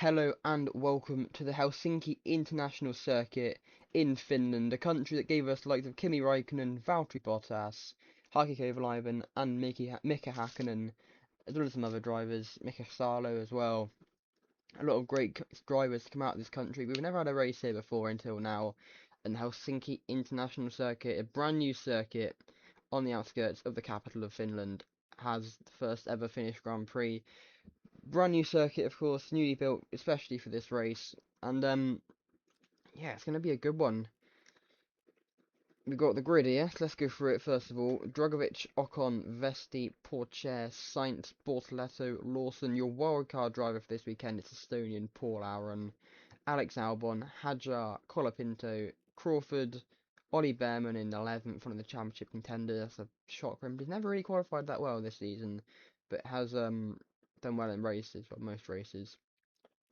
Hello and welcome to the Helsinki International Circuit in Finland, a country that gave us the likes of Kimi Räikkönen, Valtteri Bottas, Heikki Kovalainen and Mika Hakkinen, as well as some other drivers, Mika Salo as well. A lot of great drivers come out of this country. We've never had a race here before until now, and the Helsinki International Circuit, a brand new circuit on the outskirts of the capital of Finland, has the first ever Finnish Grand Prix. Brand new circuit, of course, newly built, especially for this race, and yeah, it's going to be a good one. We've got the grid here, so let's go through it first of all. Drugovich, Ocon, Vesti, Pourchaire, Sainz, Bortoleto, Lawson. Your wildcard driver for this weekend is Estonian Paul Aron, Alex Albon, Hadjar, Colapinto, Crawford, Ollie Behrman in 11th, one of the championship contenders. That's a shock for him. He's never really qualified that well this season, but has done well in races, well, most races.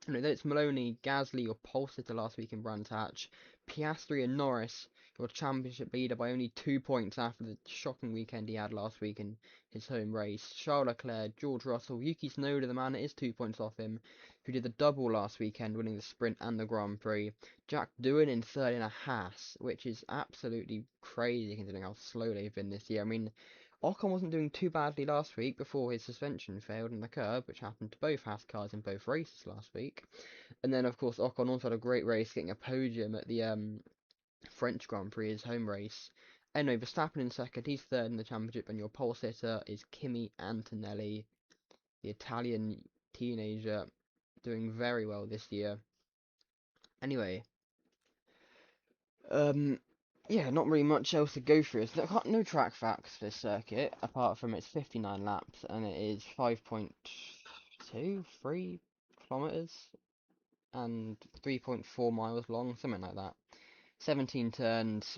Then it's Maloney, Gasly, your pole sitter last week in Brands Hatch, Piastri and Norris, your championship leader by only 2 points after the shocking weekend he had last week in his home race. Charles Leclerc, George Russell, Yuki Tsunoda, the man that is 2 points off him, who did the double last weekend, winning the sprint and the Grand Prix. Jack Doohan in third in a Haas, which is absolutely crazy considering how slow they've been this year. I mean, Ocon wasn't doing too badly last week before his suspension failed in the curb, which happened to both Haas cars in both races last week. And then, of course, Ocon also had a great race, getting a podium at the French Grand Prix, his home race. Anyway, Verstappen in second, he's third in the championship, and your pole sitter is Kimi Antonelli, the Italian teenager, doing very well this year. Anyway, yeah, not really much else to go through. There's no track facts for this circuit, apart from it's 59 laps, and it is 5.23 kilometers, and 3.4 miles long, something like that. 17 turns,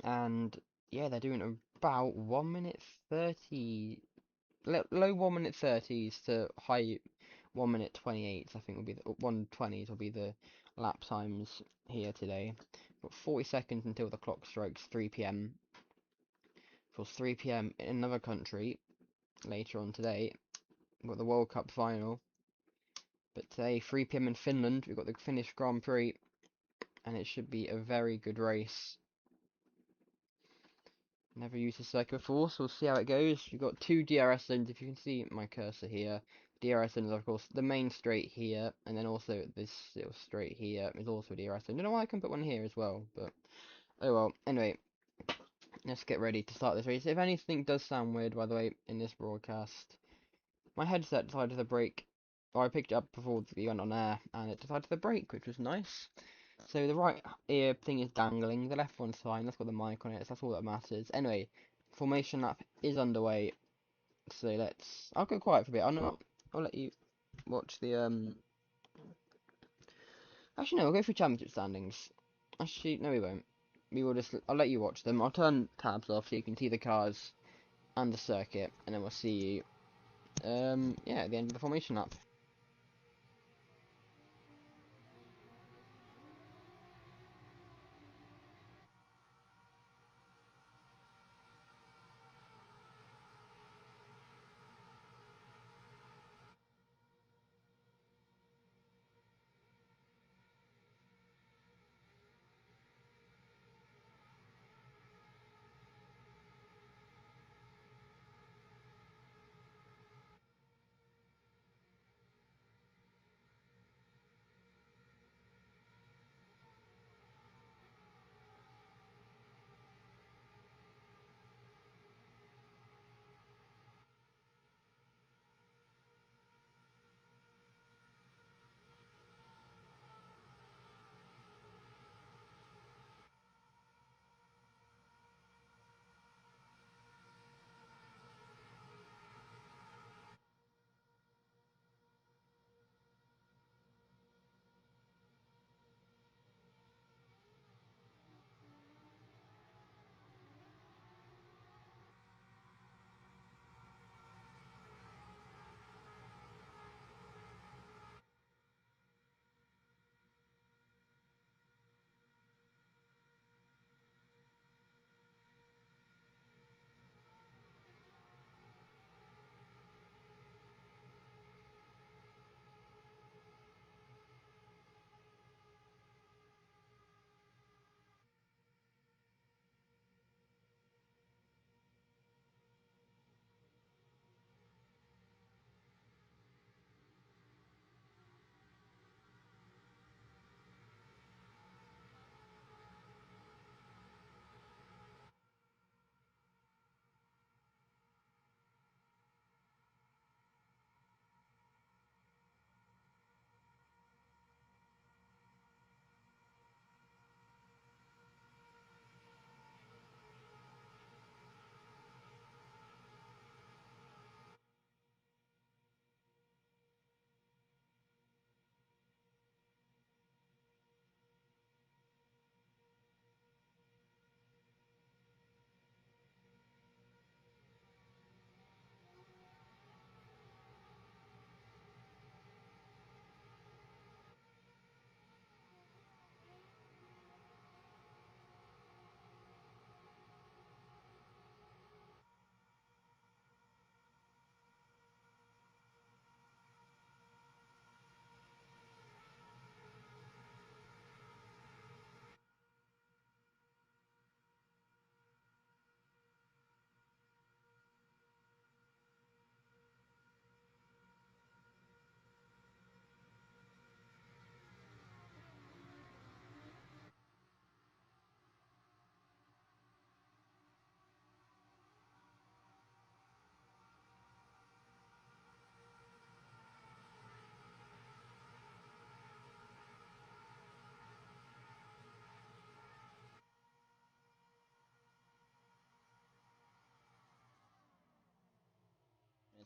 and yeah, they're doing about 1 minute 30, low 1 minute 30s to high 1 minute 28s, I think will be the 120s will be the lap times here today. Got 40 seconds until the clock strikes 3 p.m. Of course, 3 p.m. in another country later on today. We've got the World Cup final. But today, 3 p.m. in Finland, we've got the Finnish Grand Prix. And it should be a very good race. Never used this circuit before, so we'll see how it goes. We've got two DRS zones, if you can see my cursor here. DRS zone is, of course, the main straight here, and then also this little straight here is also a DRS zone. I don't know why I can put one here as well, but oh well. Anyway, let's get ready to start this race. If anything does sound weird, by the way, in this broadcast, my headset decided to break, or I picked it up before we went on air, and it decided to break, which was nice. So the right ear thing is dangling, the left one's fine, that's got the mic on it, so that's all that matters. Anyway, formation lap is underway, so I'll go quiet for a bit, I'll let you watch the, actually no, we'll go through championship standings. Actually, no we won't. I'll let you watch them, I'll turn tabs off so you can see the cars and the circuit, and then we'll see you, yeah, at the end of the formation lap.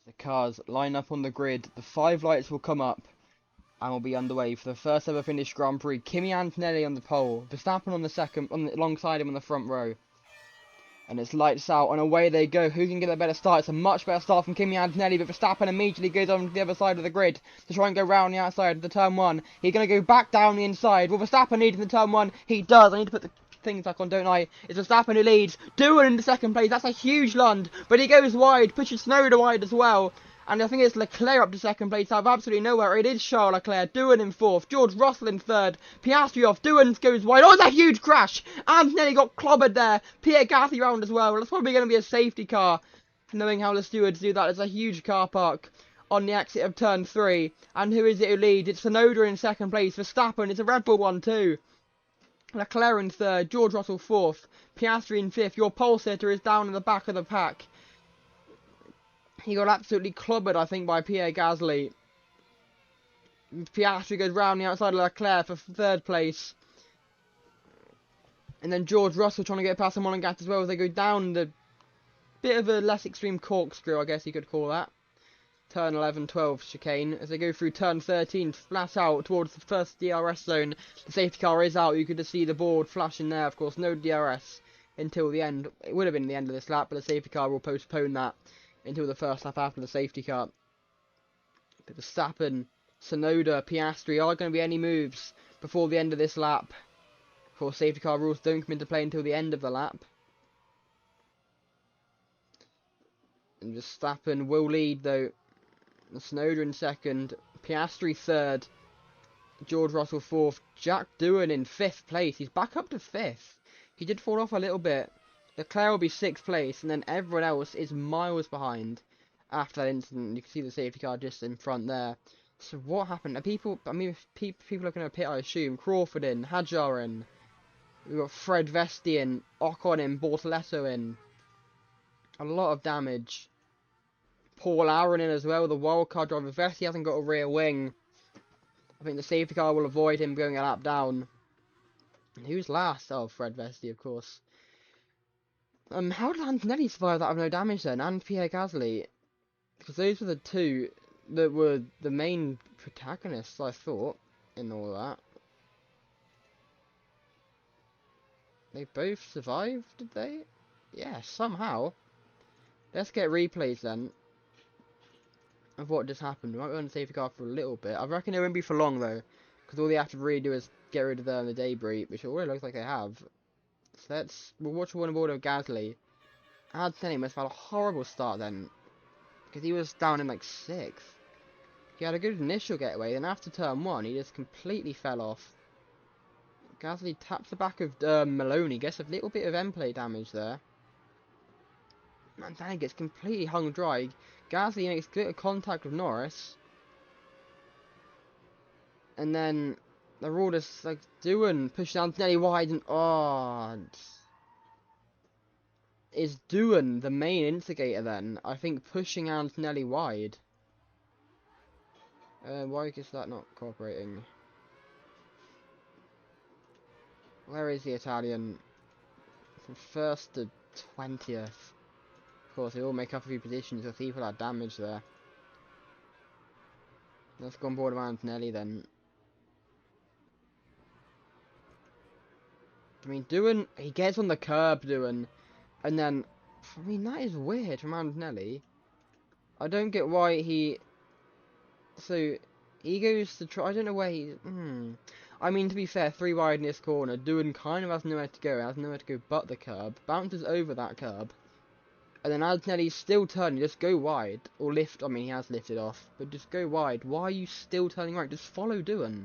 The cars line up on the grid, the 5 lights will come up, and will be underway for the first ever Finnish Grand Prix. Kimi Antonelli on the pole, Verstappen on the second, alongside him on the front row. And it's lights out, and away they go. Who can get a better start? It's a much better start from Kimi Antonelli, but Verstappen immediately goes on to the other side of the grid to try and go round the outside of the turn 1. He's going to go back down the inside. Will Verstappen lead in the turn 1? He does. I need to put the things back on, don't I? It's Verstappen who leads. Doohan in the second place. That's a huge Lund, but he goes wide, pushes Tsunoda wide as well. And I think it's Leclerc up to second place out of absolutely nowhere. It is Charles Leclerc. Doohan in 4th. George Russell in 3rd. Piastri off. Doohan goes wide. Oh, it's a huge crash. Antonelli got clobbered there. Pierre Gasly round as well. That's probably going to be a safety car. Knowing how the stewards do that. There's a huge car park on the exit of turn 3. And who is it who leads? It's Tsunoda in 2nd place. Verstappen. It's a Red Bull one too. Leclerc in 3rd. George Russell 4th. Piastri in 5th. Your pole sitter is down in the back of the pack. He got absolutely clobbered, I think, by Pierre Gasly. Piastri goes round the outside of Leclerc for 3rd place. And then George Russell trying to get past him on gas as well as they go down the bit of a less extreme corkscrew, I guess you could call that. Turn 11-12 chicane. As they go through turn 13, flat out towards the first DRS zone. The safety car is out. You could just see the board flashing there. Of course, no DRS until the end. It would have been the end of this lap, but the safety car will postpone that until the first lap after the safety car. But Verstappen, Tsunoda, Piastri, are going to be any moves before the end of this lap. Of course, safety car rules don't come into play until the end of the lap. And Verstappen will lead though. Tsunoda in 2nd, Piastri 3rd, George Russell 4th, Jack Doohan in 5th place. He's back up to 5th. He did fall off a little bit. Leclerc will be 6th place, and then everyone else is miles behind after that incident. You can see the safety car just in front there. So what happened? Are people are going to pit, I assume. Crawford in, Hadjar in. We've got Fred Vesti in, Ocon in, Bortoletto in. A lot of damage. Paul Aaron in as well, the wildcard driver. Vesti hasn't got a rear wing. I think the safety car will avoid him going a lap down. And who's last? Oh, Fred Vesti, of course. How did Antonelli survive that with no damage then, and Pierre Gasly? Because those were the two that were the main protagonists, I thought, in all that. They both survived, did they? Yeah, somehow. Let's get replays then of what just happened. We might be on the safety car for a little bit. I reckon it won't be for long though, because all they have to really do is get rid of the debris, which it already looks like they have. So we'll watch one aboard of Gasly. Antonelli must have had a horrible start then, because he was down in like 6th. He had a good initial getaway, then after turn 1 he just completely fell off. Gasly taps the back of Maloney, gets a little bit of end plate damage there. Antonelli gets completely hung dry. Gasly makes good contact with Norris. And then they're all just like pushing Antonelli wide, and is Doohan the main instigator then? I think pushing Antonelli wide. Why is that not cooperating? Where is the Italian? From 1st to 20th. Of course, they all make up a few positions with people had damage there. Let's go on board with Antonelli then. I mean, Doohan, he gets on the curb, Doohan. And then, I mean, that is weird from Antonelli. I don't get why he... So, he goes to try... I don't know where he... I mean, to be fair, 3 wide in this corner. Doohan kind of has nowhere to go. He has nowhere to go but the curb. Bounces over that curb. And then Antonelli's still turning. Just go wide. Or lift. I mean, he has lifted off. But just go wide. Why are you still turning right? Just follow Doohan.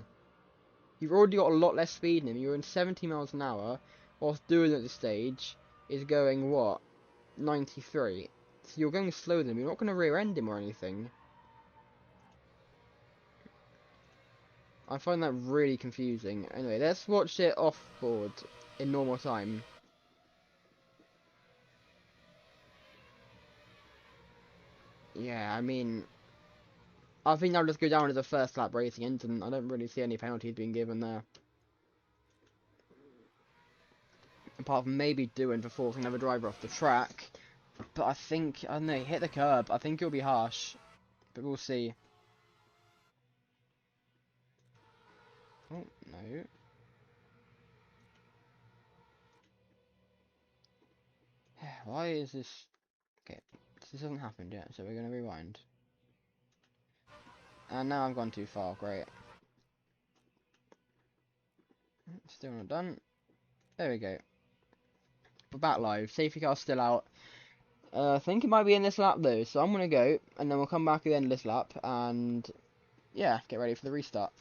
You've already got a lot less speed in him. You're in 70 miles an hour. Whilst Doohan at this stage is going, what? 93. So you're going slower than him. You're not going to rear end him or anything. I find that really confusing. Anyway, let's watch it off board in normal time. Yeah, I mean, I think that'll just go down as a first lap racing incident. I don't really see any penalties being given there. Apart from maybe Doohan for forcing another driver off the track. But I think, I don't know, hit the curb. I think it'll be harsh. But we'll see. Oh, no. Why is this... Okay, this hasn't happened yet, so we're going to rewind. And now I've gone too far, great. Still not done. There we go. We're back live. Safety car's still out. I think it might be in this lap though, so I'm going to go, and then we'll come back at the end of this lap, and yeah, get ready for the restart.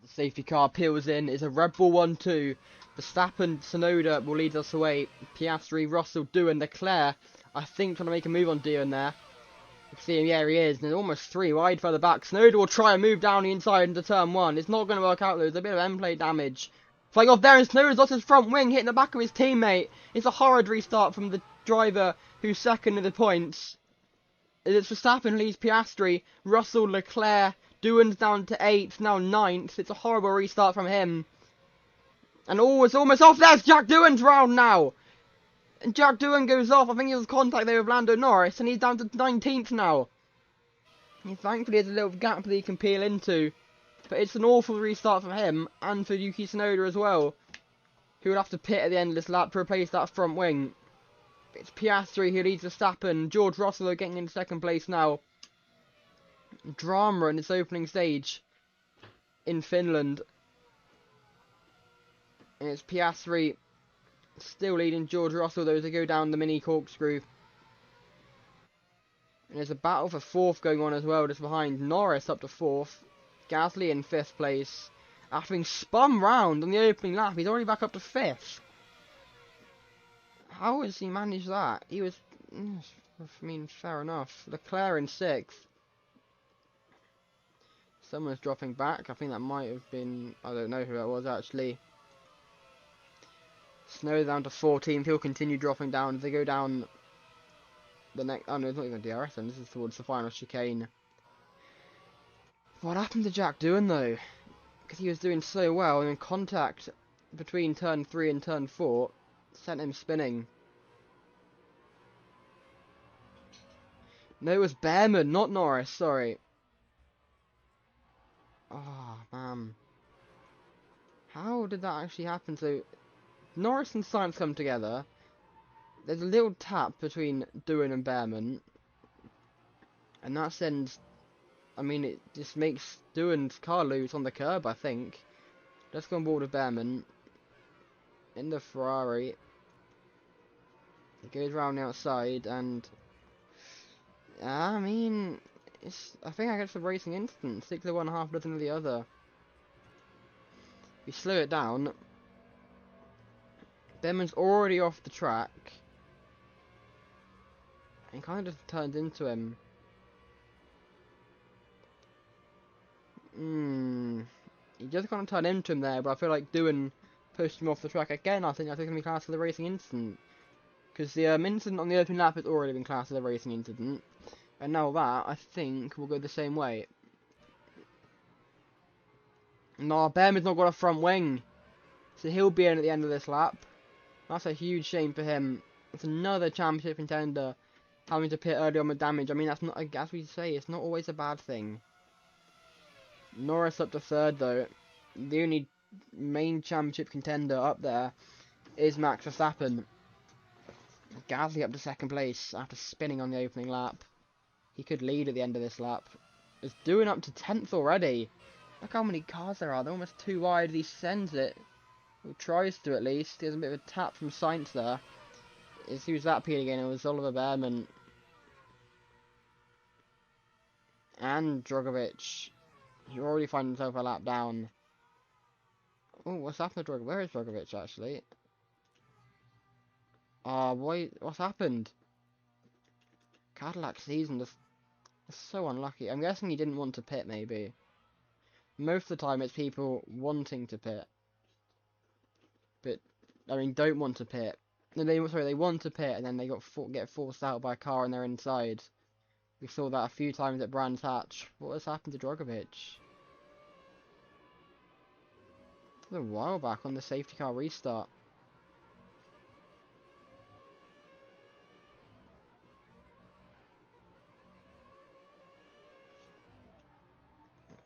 The safety car peels in. It's a Red Bull 1-2. Verstappen, Tsunoda will lead us away. Piastri, Russell, Doohan, Leclerc. I think trying to make a move on Doohan there. You can see him, yeah, he is. And almost 3 wide further back. Tsunoda will try and move down the inside into turn 1. It's not going to work out though. There's a bit of end plate damage. Flying off there, and Tsunoda's lost his front wing, hitting the back of his teammate. It's a horrid restart from the driver who's second in the points. It's Verstappen leads Piastri, Russell, Leclerc, Doohan's down to 8th, now 9th. It's a horrible restart from him. And it's almost off. There's Jack Doohan's round now. And Jack Doohan goes off. I think he was contact there with Lando Norris, and he's down to 19th now. And thankfully, there's a little gap that he can peel into. But it's an awful restart from him, and for Yuki Tsunoda as well, who will have to pit at the end of this lap to replace that front wing. It's Piastri who leads Verstappen. George Russell are getting in second place now. Drama in this opening stage in Finland. And it's Piastri still leading George Russell though as they go down the mini corkscrew. And there's a battle for 4th going on as well, just behind Norris up to 4th. Gasly in 5th place. After being spun round on the opening lap, he's already back up to 5th. How has he managed that? He was I mean, fair enough. Leclerc in 6th. Someone's dropping back. I think that might have been... I don't know who that was, actually. Snow down to 14th. He'll continue dropping down. If they go down the next... Oh, no, it's not even DRS then. This is towards the final chicane. What happened to Jack Doohan, though? Because he was doing so well, and in contact between turn 3 and turn 4 sent him spinning. No, it was Behrman, not Norris, sorry. Oh, man. How did that actually happen? So, Norris and Sainz come together. There's a little tap between Doohan and Behrman. And that sends... I mean, it just makes Doohan's car loose on the curb, I think. Let's go on board with Behrman. In the Ferrari. It goes round the outside, and... I mean... I think I get the racing instant. 6 of one, half dozen of the other. If you slow it down... Behrman's already off the track. And kind of just turned into him. He just kind of turned into him there, but I feel like Doohan pushed him off the track again. I think that's going to be classed as a racing incident. Because the incident on the opening lap has already been classed as a racing incident. And now that, I think, will go the same way. No, Behrman's not got a front wing. So he'll be in at the end of this lap. That's a huge shame for him. It's another championship contender having to pit early on with damage. I mean, that's not, as we say, it's not always a bad thing. Norris up to 3rd, though. The only main championship contender up there is Max Verstappen. Gasly up to 2nd place after spinning on the opening lap. He could lead at the end of this lap. It's Doohan up to 10th already. Look how many cars there are. They're almost too wide. He sends it. Or tries to, at least. There's a bit of a tap from Sainz there. Who's that Pete again? It was Oliver Behrman. And Drogovic. He already finds himself a lap down. Oh, what's happened to Drogovic? Where is Drogovic, actually? Oh, boy, what's happened? Cadillac season is so unlucky. I'm guessing he didn't want to pit, maybe. Most of the time, it's people wanting to pit. But, I mean, don't want to pit. No, they want to pit, and then they get forced out by a car and they're inside. We saw that a few times at Brands Hatch. What has happened to Drogovic? It was a while back on the safety car restart.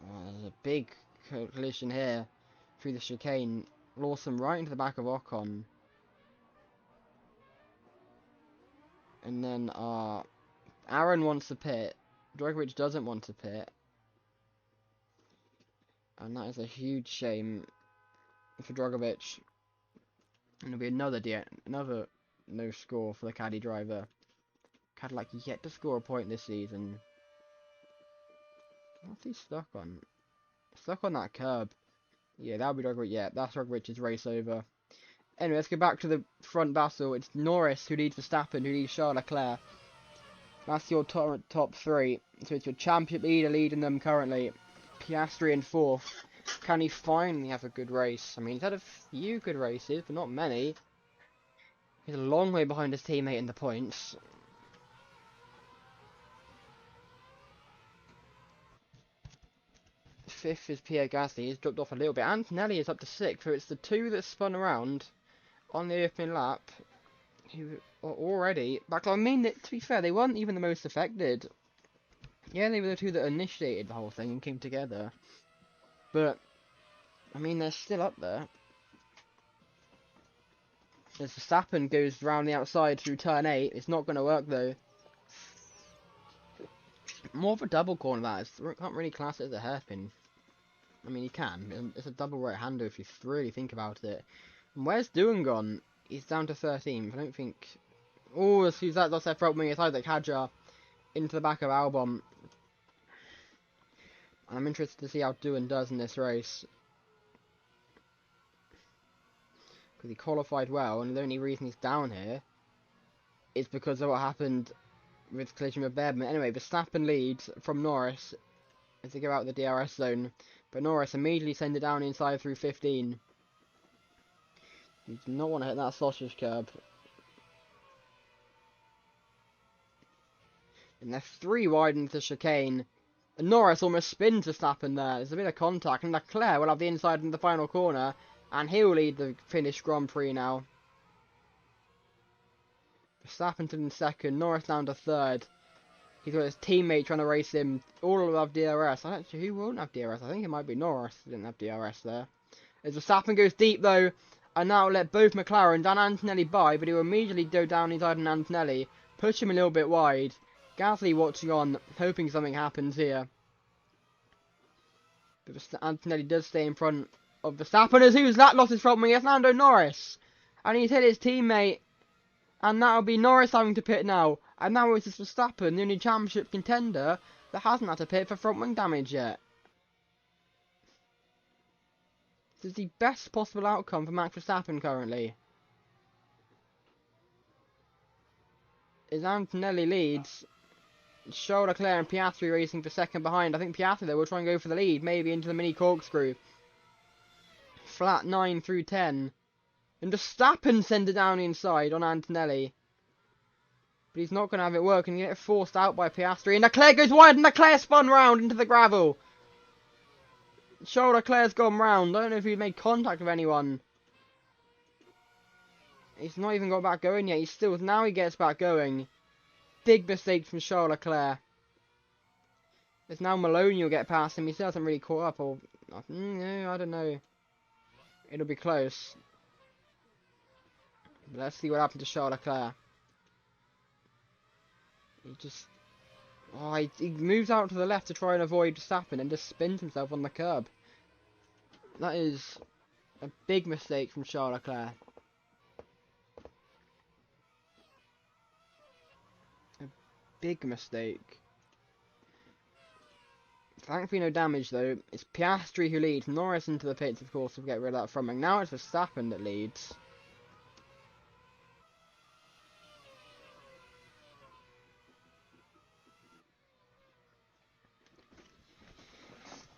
Oh, there's a big collision here through the chicane. Lawson right into the back of Ocon. And then, Aaron wants to pit. Drogovic doesn't want to pit. And that is a huge shame for Drogovic. And it'll be another no score for the Caddy driver. Cadillac yet to score a point this season. What's he stuck on? Stuck on that curb. Yeah, that'll be Drogovic. Yeah, that's Drogovic's race over. Anyway, let's go back to the front battle. It's Norris who leads Verstappen, who leads Charles Leclerc. That's your top 3. So it's your championship leader leading them currently. Piastri in 4th. Can he finally have a good race? I mean, he's had a few good races, but not many. He's a long way behind his teammate in the points. Fifth is Pierre Gasly. He's dropped off a little bit. Antonelli is up to 6th, so it's the 2 that spun around on the opening lap who are already back. I mean, to be fair, they weren't even the most affected. Yeah, they were the 2 that initiated the whole thing and came together. But, I mean, they're still up there. As Verstappen goes round the outside through turn 8, it's not going to work though. More of a double corner that is. Can't really class it as a hairpin. I mean, you can. It's a double right-hander if you really think about it. And where's Doohan gone? He's down to 13th. I don't think... Oh, that's their front wing. It's Isaac Hadjar into the back of Albon. I'm interested to see how Doohan does in this race. Because he qualified well, and the only reason he's down here is because of what happened with collision with Bearman. Anyway, Verstappen leads from Norris as they go out the DRS zone, but Norris immediately sends it down inside through 15. You do not want to hit that sausage curb. And they're 3 wide into the chicane. And Norris almost spins Verstappen there. There's a bit of contact, and Leclerc will have the inside in the final corner, and he'll lead the Finnish Grand Prix now. Verstappen in second, Norris down to third. He's got his teammate trying to race him all above DRS. Actually, who won't have DRS? I think it might be Norris who didn't have DRS there. As Verstappen goes deep though, and now let both McLarens and Antonelli by, but he will immediately go down inside an Antonelli, push him a little bit wide. Gasly watching on, hoping something happens here. But Antonelli does stay in front of Verstappen, as who's that lost his front wing? It's Lando Norris! And he's hit his teammate. And that'll be Norris having to pit now. And now it's just Verstappen, the only championship contender that hasn't had to pit for front wing damage yet. This is the best possible outcome for Max Verstappen currently. As Antonelli leads, Charles Leclerc and Piastri racing for second behind. I think Piastri though will try and go for the lead, maybe into the mini corkscrew. Flat 9 through 10. And Verstappen sends it down inside on Antonelli. But he's not going to have it work, and he gets forced out by Piastri. And Leclerc goes wide, and Leclerc spun round into the gravel. Charles Leclerc's gone round. I don't know if he's made contact with anyone. He's not even got back going yet. Now he gets back going. Big mistake from Charles Leclerc. There's now Maloney will get past him. He still hasn't really caught up, or no, I don't know. It'll be close. But let's see what happened to Charles Leclerc. He moves out to the left to try and avoid Verstappen and just spins himself on the curb. That is a big mistake from Charles Leclerc. A big mistake. Thankfully no damage though. It's Piastri who leads. Norris into the pits of course to get rid of that front wing. Now it's Verstappen that leads.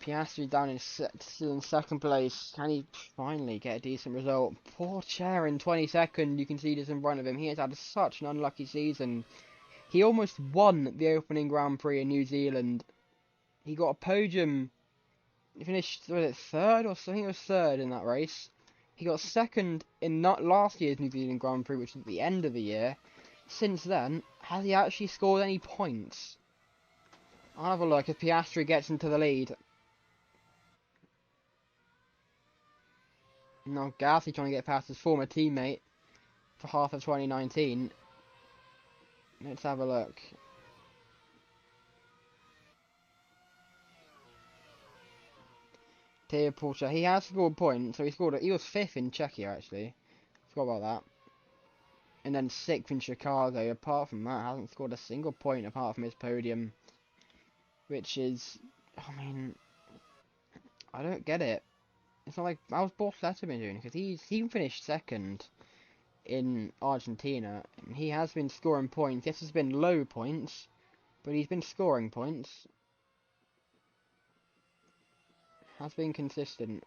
Piastri down still in second place. Can he finally get a decent result? Poor Chair in 22nd. You can see this in front of him. He has had such an unlucky season. He almost won the opening Grand Prix in New Zealand. He got a podium. He finished, was it third or something? I think it was third in that race. He got second in not last year's New Zealand Grand Prix, which was at the end of the year. Since then, has he actually scored any points? I'll have a look if Piastri gets into the lead. Now Gasly trying to get past his former teammate for half of 2019. Let's have a look. Teo Porsche, he has scored points, so he was 5th in Czechia actually. Forgot about that. And then 6th in Chicago. Apart from that, hasn't scored a single point apart from his podium. Which is, I mean, I don't get it. It's not like, how's Bortoleto been doing? Because he finished 2nd in Argentina. And he has been scoring points. Yes, it's been low points, but he's been scoring points. Has been consistent.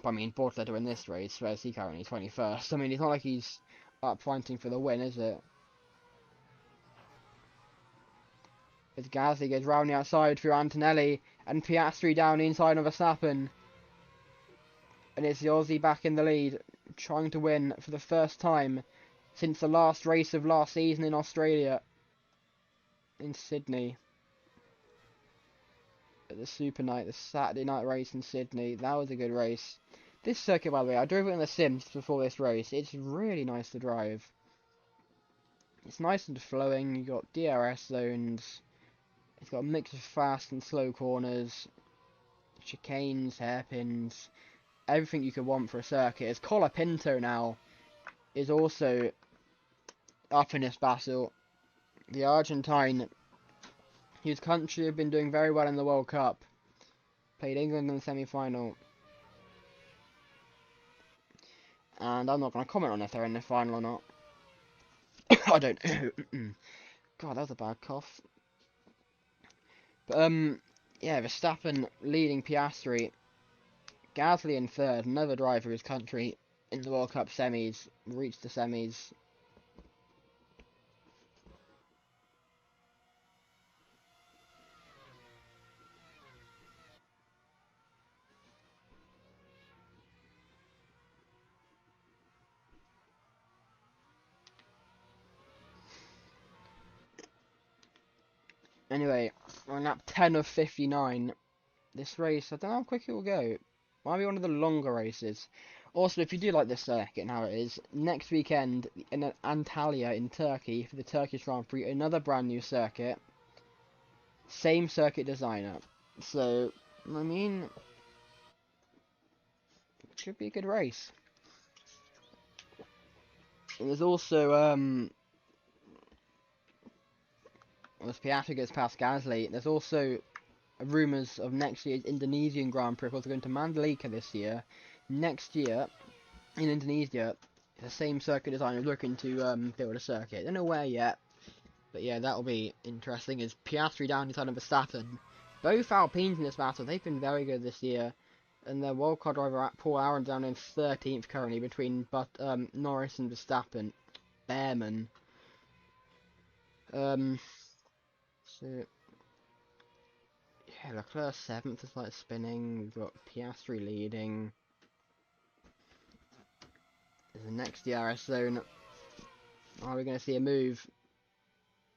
But I mean, Bortoleto in this race, whereas he currently 21st. I mean, it's not like he's up fighting for the win, is it? As Gasly goes round the outside through Antonelli, and Piastri down the inside of Verstappen. And it's the Aussie back in the lead, trying to win for the first time since the last race of last season in Australia. In Sydney. At the Super Night, the Saturday night race in Sydney. That was a good race. This circuit, by the way, I drove it in the Sims before this race. It's really nice to drive. It's nice and flowing. You got DRS zones. It's got a mix of fast and slow corners, chicanes, hairpins, everything you could want for a circuit. As Colapinto now is also up in this battle. The Argentine, whose country have been doing very well in the World Cup, played England in the semi-final. And I'm not going to comment on if they're in the final or not. I don't know. God, that was a bad cough. But, yeah, Verstappen leading Piastri. Gasly in third, another driver for his country in the World Cup semis, reached the semis. Anyway, we're on lap 10 of 59. This race, I don't know how quick it will go. Might be one of the longer races. Also, if you do like this circuit and how it is, next weekend in Antalya in Turkey for the Turkish Grand Prix, another brand new circuit. Same circuit designer. So, I mean, it should be a good race. And there's also, as Piastri gets past Gasly, there's also rumours of next year's Indonesian Grand Prix. Also going to Mandalika this year. Next year, in Indonesia, the same circuit designer is looking to build a circuit. Don't know where yet, but yeah, that'll be interesting. As Piastri down inside of Verstappen, both Alpines in this battle, they've been very good this year, and their wildcard driver Paul Aaron down in 13th currently between Norris and Verstappen, Behrman. So yeah, Leclerc 7th is like spinning. We've got Piastri leading. The next DRS zone. Are we going to see a move?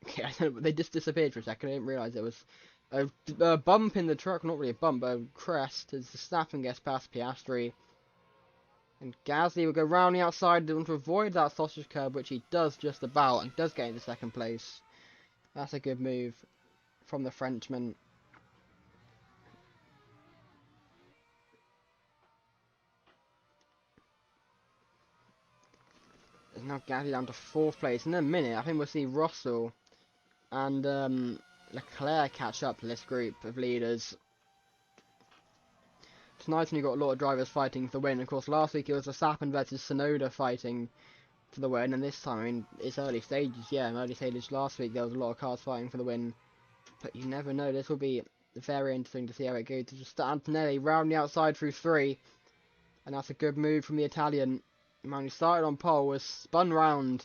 Okay, I don't know, they just disappeared for a second. I didn't realise it was a bump in the truck. Not really a bump, but a crest as Verstappen gets past Piastri. And Gasly will go round the outside to avoid that sausage curb, which he does just about, and does get into second place. That's a good move from the Frenchman. There's now Gasly down to 4th place. In a minute, I think we'll see Russell and Leclerc catch up to this group of leaders. Tonight you've got a lot of drivers fighting for the win. Of course, last week it was Verstappen versus Tsunoda fighting for the win, and this time, I mean, it's early stages. Yeah, in early stages last week there was a lot of cars fighting for the win, but you never know. This will be very interesting to see how it goes. Just Antonelli round the outside through 3, and that's a good move from the Italian. The man who started on pole was spun round.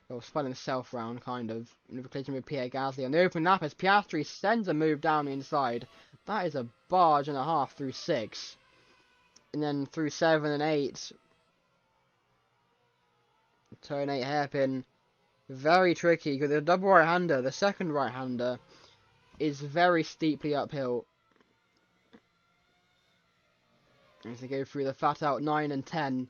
Well, spun himself round, kind of, in a collision with Pierre Gasly on the open lap as Piastri sends a move down the inside. That is a barge and a half through 6. And then through 7 and 8. Turn 8 hairpin. Very tricky, because the double right-hander, the second right-hander, is very steeply uphill. As they go through the flat out 9 and 10.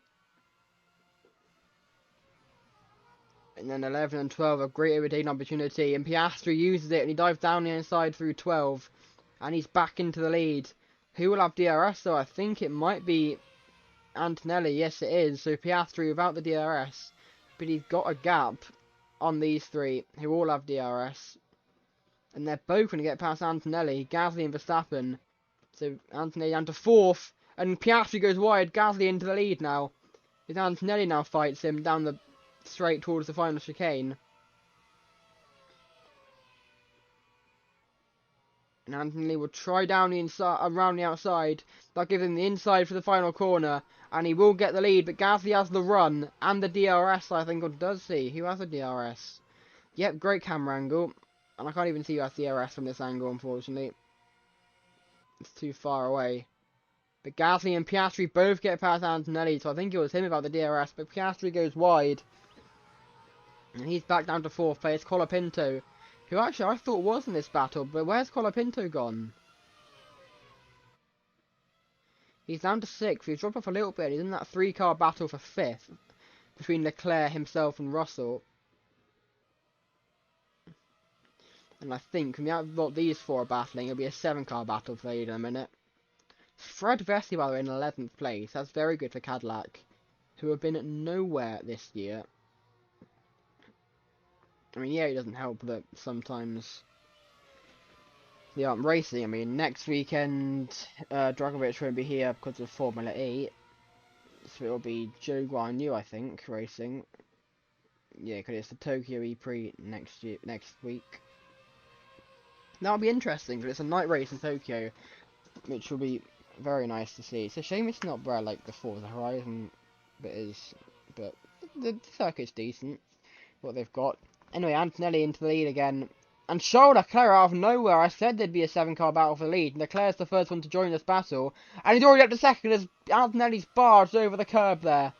And then 11 and 12, a great irritating opportunity. And Piastri uses it and he dives down the inside through 12. And he's back into the lead. Who will have DRS though? I think it might be Antonelli. Yes, it is. So Piastri without the DRS. But he's got a gap on these 3 who all have DRS. And they're both going to get past Antonelli, Gasly and Verstappen. So Antonelli down to 4th. And Piastri goes wide. Gasly into the lead now. As Antonelli now fights him down the straight towards the final chicane. And Anthony will try down the inside, around the outside. That'll give him the inside for the final corner, and he will get the lead. But Gasly has the run and the DRS, I think, or does he? Who has a DRS? Yep, great camera angle, and I can't even see who has DRS from this angle, unfortunately. It's too far away. But Gasly and Piastri both get past Antonelli, so I think it was him without the DRS. But Piastri goes wide. And he's back down to 4th place. Colapinto, who actually I thought was in this battle, but where's Colapinto gone? He's down to 6th. He's dropped off a little bit. He's in that 3-car battle for 5th between Leclerc, himself, and Russell. And I think from what these 4 are battling, it'll be a 7-car battle for in a minute. Fred Vesey, by the way, in 11th place. That's very good for Cadillac, who have been nowhere this year. I mean, yeah, it doesn't help that sometimes they aren't racing. I mean, next weekend, Dragovic won't be here because of Formula E. So it'll be Joe Guan Yu, I think, racing. Yeah, because it's the Tokyo E-Prix next week. That'll be interesting, because it's a night race in Tokyo, which will be very nice to see. It's a shame it's not bred like the Forza Horizon bit is, but the circuit's decent, what they've got. Anyway, Antonelli into the lead again, and Charles Leclerc out of nowhere. I said there'd be a 7-car battle for the lead, and Leclerc's the first one to join this battle, and he's already up to second as Antonelli's barged over the curb there.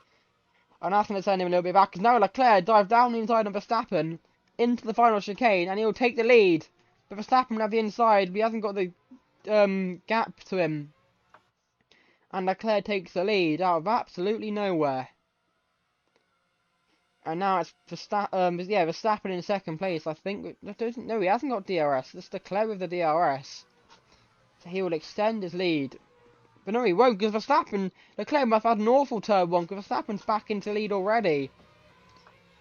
And that's going to send him a little bit back, because now Leclerc dives down the inside of Verstappen into the final chicane, and he'll take the lead. But Verstappen will have the inside, but he hasn't got the gap to him. And Leclerc takes the lead out of absolutely nowhere. And now it's Verstappen in second place, I think. No, he hasn't got DRS. It's Leclerc with the DRS. So he will extend his lead. But no, he won't, because Leclerc must have had an awful turn one, because Verstappen's back into lead already.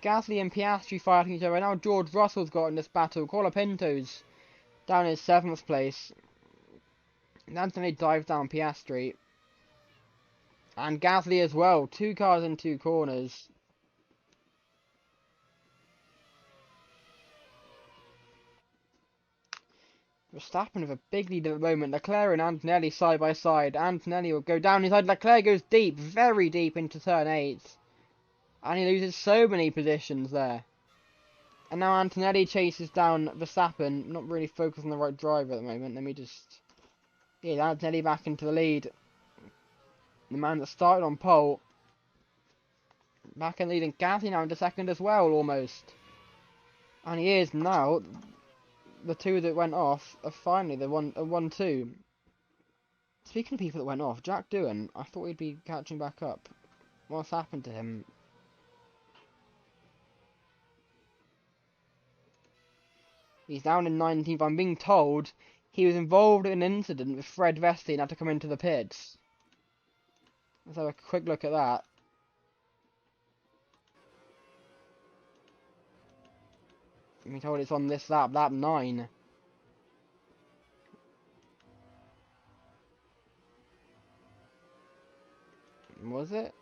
Gasly and Piastri fighting each other. Now George Russell's got in this battle. Colapinto's down in 7th place. And Anthony dives down Piastri. And Gasly as well. 2 cars in 2 corners. Verstappen with a big lead at the moment. Leclerc and Antonelli side by side. Antonelli will go down inside. Leclerc goes deep, very deep into turn 8. And he loses so many positions there. And now Antonelli chases down Verstappen. Not really focused on the right driver at the moment. Let me just... Yeah, Antonelli back into the lead. The man that started on pole. Back in the lead, and Gasly now into second as well, almost. And he is now... The 2 that went off are finally the 1-2. Speaking of people that went off, Jack Doohan, I thought he'd be catching back up. What's happened to him? He's down in 19th. I'm being told he was involved in an incident with Fred Vesti and had to come into the pits. Let's have a quick look at that. I'm told it's on this lap 9. Was it?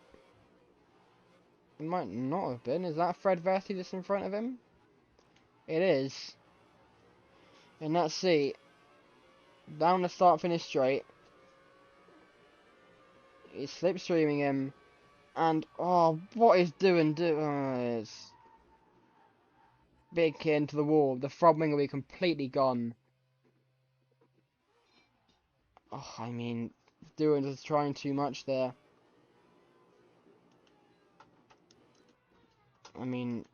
It might not have been. Is that Fred Vesti just in front of him? It is. And let's see. Down the start finish straight. He's slipstreaming him. And, oh, what is doing? It's big hit into the wall. The front wing will be completely gone. Oh, I mean, Doohan is trying too much there. I mean,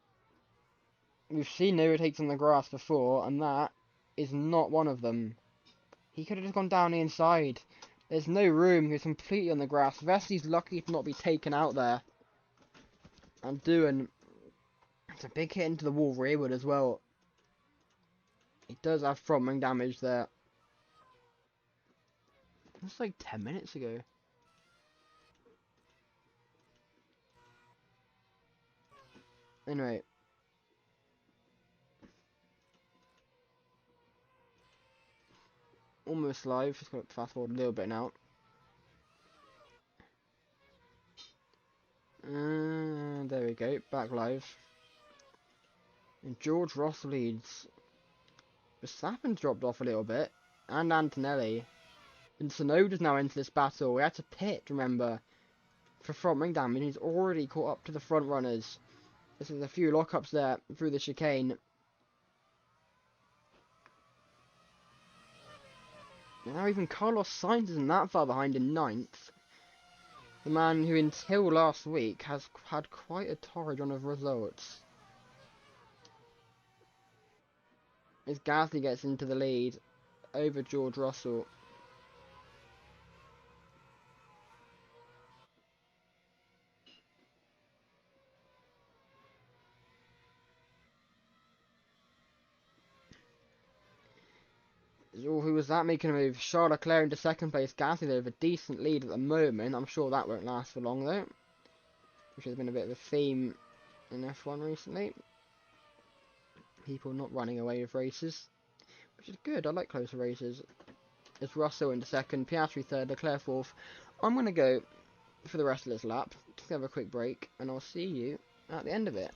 we've seen overtakes on the grass before, and that is not one of them. He could have just gone down the inside. There's no room. He was completely on the grass. Vesti's lucky to not be taken out there. And Doohan, it's a big hit into the wall rearward as well. He does have front wing damage there. That's like 10 minutes ago. Anyway. Almost live. Just got to fast forward a little bit now. There we go. Back live. And George Russell leads. Verstappen's dropped off a little bit. And Antonelli. And Tsunoda's now into this battle. We had to pit, remember, for front wing damage. He's already caught up to the front runners. There's a few lockups there through the chicane. And now even Carlos Sainz isn't that far behind in 9th. The man who until last week has had quite a torrid run of results. As Gasly gets into the lead over George Russell. Who was that making a move? Charles Leclerc into second place. Gasly there with a decent lead at the moment. I'm sure that won't last for long though. Which has been a bit of a theme in F1 recently. People not running away with races. Which is good. I like closer races. It's Russell into second. Piastri third. Leclerc fourth. I'm going to go for the rest of this lap. Just have a quick break. And I'll see you at the end of it.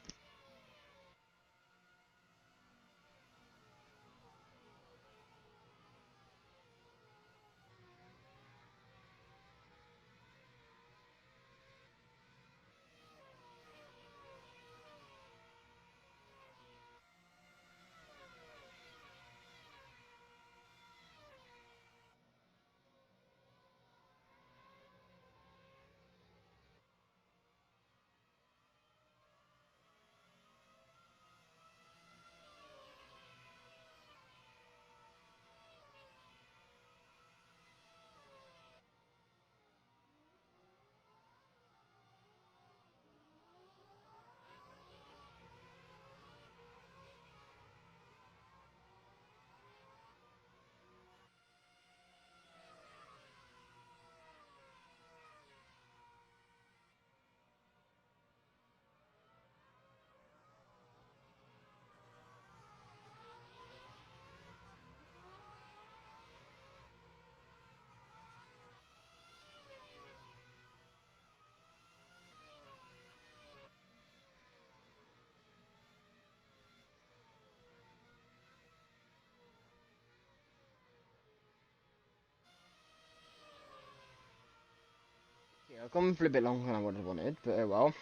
Yeah, I've gone for a bit longer than I would have wanted, but oh well.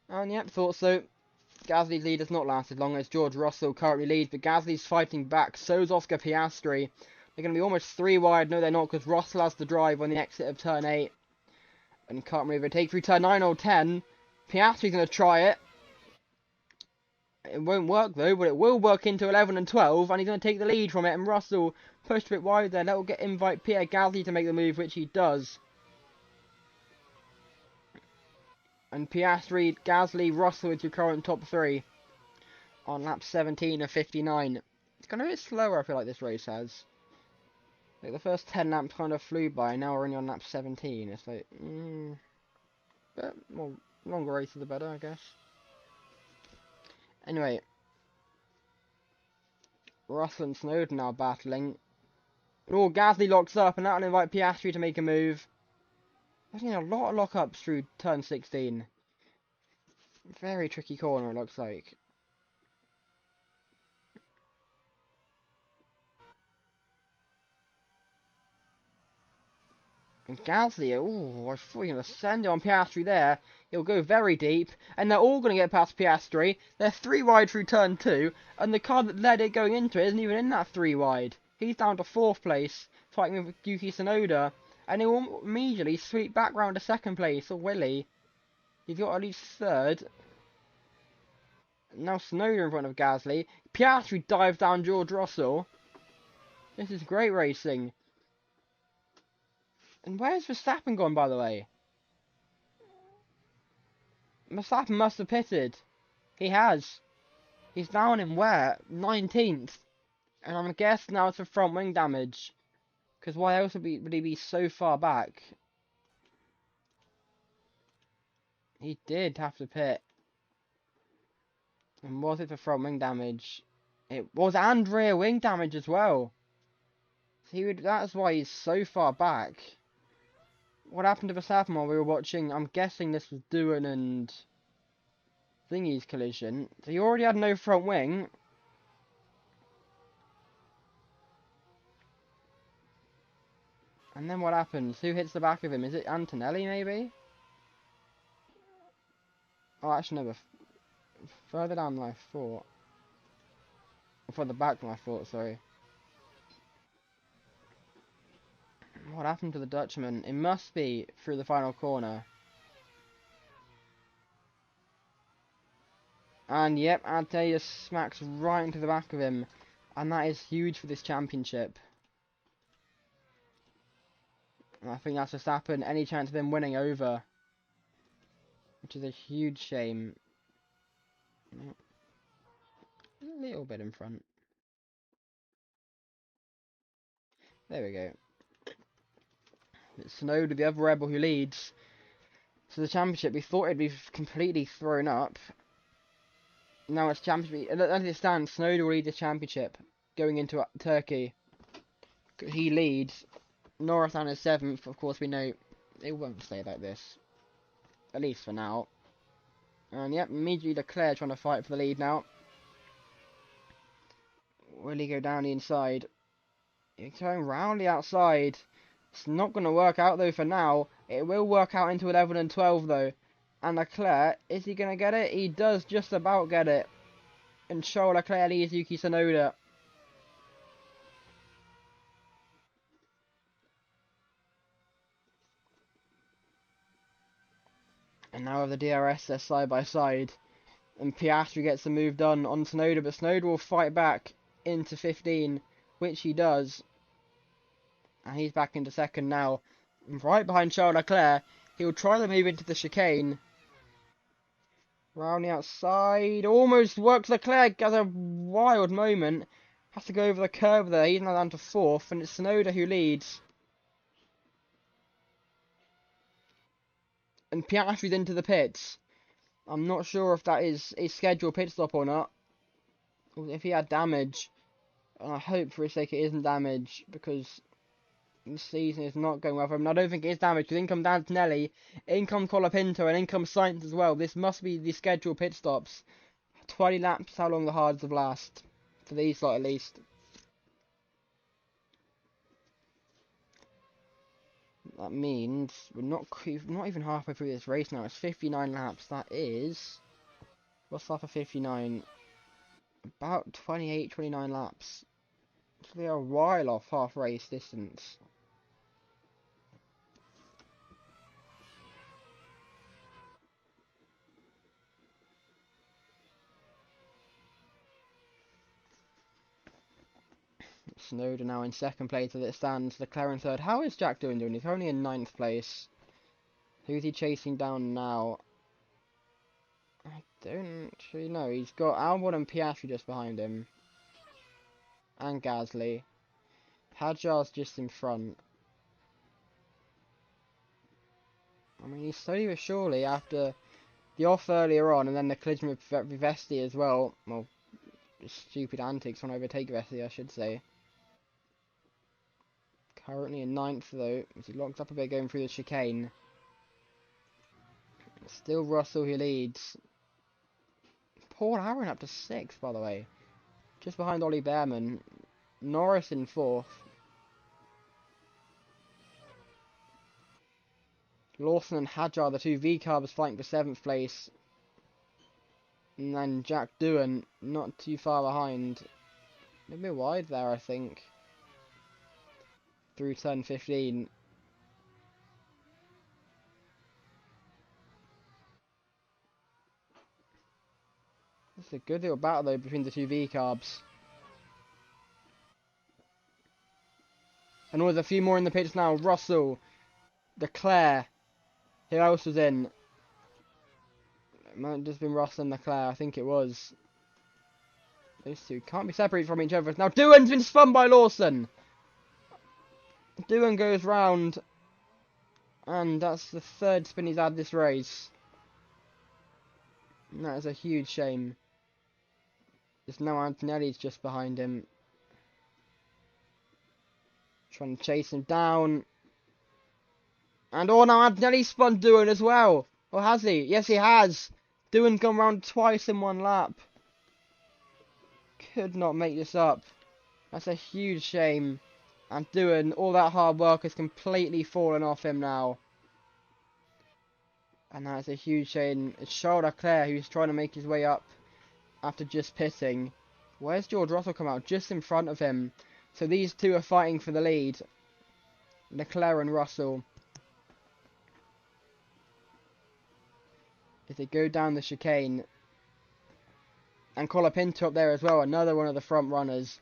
And yep, thought so. Gasly's lead has not lasted long as George Russell currently leads, but Gasly's fighting back. So's Oscar Piastri. They're going to be almost 3 wide. No, they're not, because Russell has the drive on the exit of turn 8. And can't really overtake through turn 9 or 10. Piastri's going to try it. It won't work though, but it will work into 11 and 12, and he's going to take the lead from it. And Russell pushed a bit wide there. That will invite Pierre Gasly to make the move, which he does. And Piastri, Gasly, Russell is your current top 3 on lap 17 of 59. It's gone a bit slower, I feel like this race has. Like the first 10 laps kind of flew by, and now we're only on lap 17. It's like, but more longer races the better, I guess. Anyway, Russell and Snowden now battling. Oh, Gasly locks up, and that'll invite Piastri to make a move. There's been a lot of lockups through turn 16. Very tricky corner, it looks like. And Gasly, oh, I thought he was going to send it on Piastri there. He'll go very deep, and they're all going to get past Piastri. They're 3 wide through turn 2, and the car that led it going into it isn't even in that 3 wide. He's down to 4th place, fighting with Yuki Tsunoda, and he'll immediately sweep back round to 2nd place, or will he? He's got at least 3rd. Now Tsunoda in front of Gasly. Piastri dives down George Russell. This is great racing. And where's Verstappen gone, by the way? Verstappen must have pitted. He has. He's down in where? 19th. And I'm guessing now it's for front wing damage. Because why else would he be so far back? He did have to pit. And was it for front wing damage? It was, and rear wing damage as well. So that's why he's so far back. What happened to Verstappen while we were watching? I'm guessing this was Doohan and Thingy's collision. So he already had no front wing. And then what happens? Who hits the back of him? Is it Antonelli, maybe? Oh, actually, no. Further down than I thought. Further back than I thought, sorry. What happened to the Dutchman? It must be through the final corner. And yep, Adea smacks right into the back of him. And that is huge for this championship. And I think that's just happened. Any chance of them winning over. Which is a huge shame. A little bit in front. There we go. It's Tsunoda, the other rebel who leads. So the championship, we thought it'd be completely thrown up. Now it's championship. As it stands, Tsunoda will lead the championship going into Turkey. He leads. Norris is 7th. Of course, we know it won't stay like this. At least for now. And yep, immediately Leclerc trying to fight for the lead now. Will he go down the inside? He's going round the outside. It's not going to work out though for now. It will work out into 11 and 12 though. And Leclerc, is he going to get it? He does just about get it. And Charles Leclerc leads Yuki Tsunoda. And now with the DRS, they're side by side. And Piastri gets the move done on Tsunoda, but Tsunoda will fight back into 15, which he does. And he's back into 2nd now. Right behind Charles Leclerc. He'll try to move into the chicane. Round the outside. Almost works. Leclerc has a wild moment. Has to go over the curb there. He's now down to 4th. And it's Tsunoda who leads. And Piastri's into the pits. I'm not sure if that is a scheduled pit stop or not. Or if he had damage. And I hope for his sake it isn't damage. Because the season is not going well for him. And I don't think it is damage. Because in comes Antonelli. In comes Colapinto. And in comes Sainz as well. This must be the scheduled pit stops. 20 laps, how long the hards have last. For these lot at least. That means we're not even halfway through this race now. It's 59 laps. That is... What's half of 59? About 28, 29 laps. So they are a while off half race distance. Snowden now in second place as it stands. Leclerc in third. How is Jack doing? He's only in ninth place. Who's he chasing down now? I don't actually know. He's got Albon and Piastri just behind him. And Gasly. Hadjar's just in front. I mean, he's slowly but surely after the off earlier on and then the collision with Vesti as well. Well, stupid antics on overtake Vesti, I should say. Currently in ninth though, as he locks up a bit going through the chicane. Still Russell who leads. Paul Aaron up to 6th, by the way. Just behind Ollie Behrman. Norris in 4th. Lawson and Hadjar, the two V-Carbs, fighting for 7th place. And then Jack Doohan, not too far behind. A bit wide there, I think. Through turn 15. It's a good little battle though between the two V-Carbs. And with a few more in the pits now. Russell, Leclerc. Who else was in? It might have just been Russell and Leclerc, I think it was. Those two can't be separated from each other. Now Doohan's been spun by Lawson. Doohan goes round. And that's the third spin he's had this race. And that is a huge shame. There's no Antonelli's just behind him. Trying to chase him down. And oh, now Antonelli spun Doohan as well. Or has he? Yes, he has. Doohan's gone round twice in one lap. Could not make this up. That's a huge shame. And Doohan, all that hard work has completely fallen off him now. And that's a huge shame. It's Charles Leclerc who's trying to make his way up after just pitting. Where's George Russell come out? Just in front of him. So these two are fighting for the lead. Leclerc and Russell. As they go down the chicane. And Colapinto up there as well, another one of the front runners.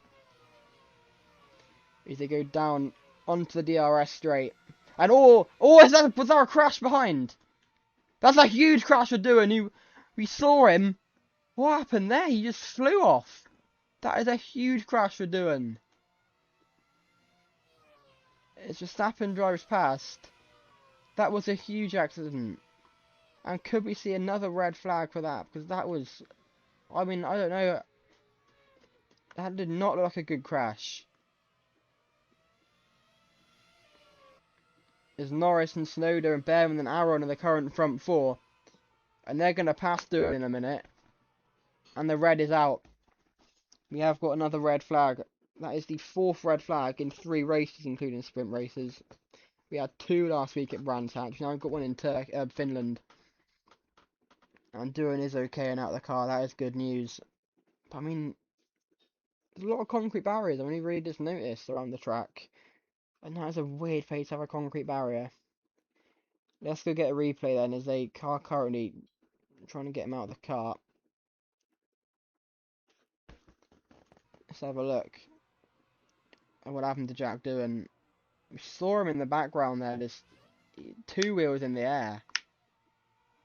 As they go down onto the DRS straight. And was there a crash behind? That's a huge crash for Doohan. We saw him. What happened there? He just flew off. That is a huge crash for Doohan. As Verstappen drives past. That was a huge accident. And could we see another red flag for that? Because that was... I mean, I don't know. That did not look like a good crash. There's Norris and Snowder and Behrman and Aaron in the current front four. And they're going to pass Doohan in a minute. And the red is out. We have got another red flag. That is the 4th red flag in 3 races, including sprint races. We had 2 last week at Brands Hatch. Now we've got one in Finland. And Doohan is okay and out of the car. That is good news. But, I mean, there's a lot of concrete barriers. I only really just noticed around the track. And that is a weird place to have a concrete barrier. Let's go get a replay then, as they are currently trying to get him out of the car. Let's have a look at what happened to Jack Doohan. We saw him in the background there, just 2 wheels in the air.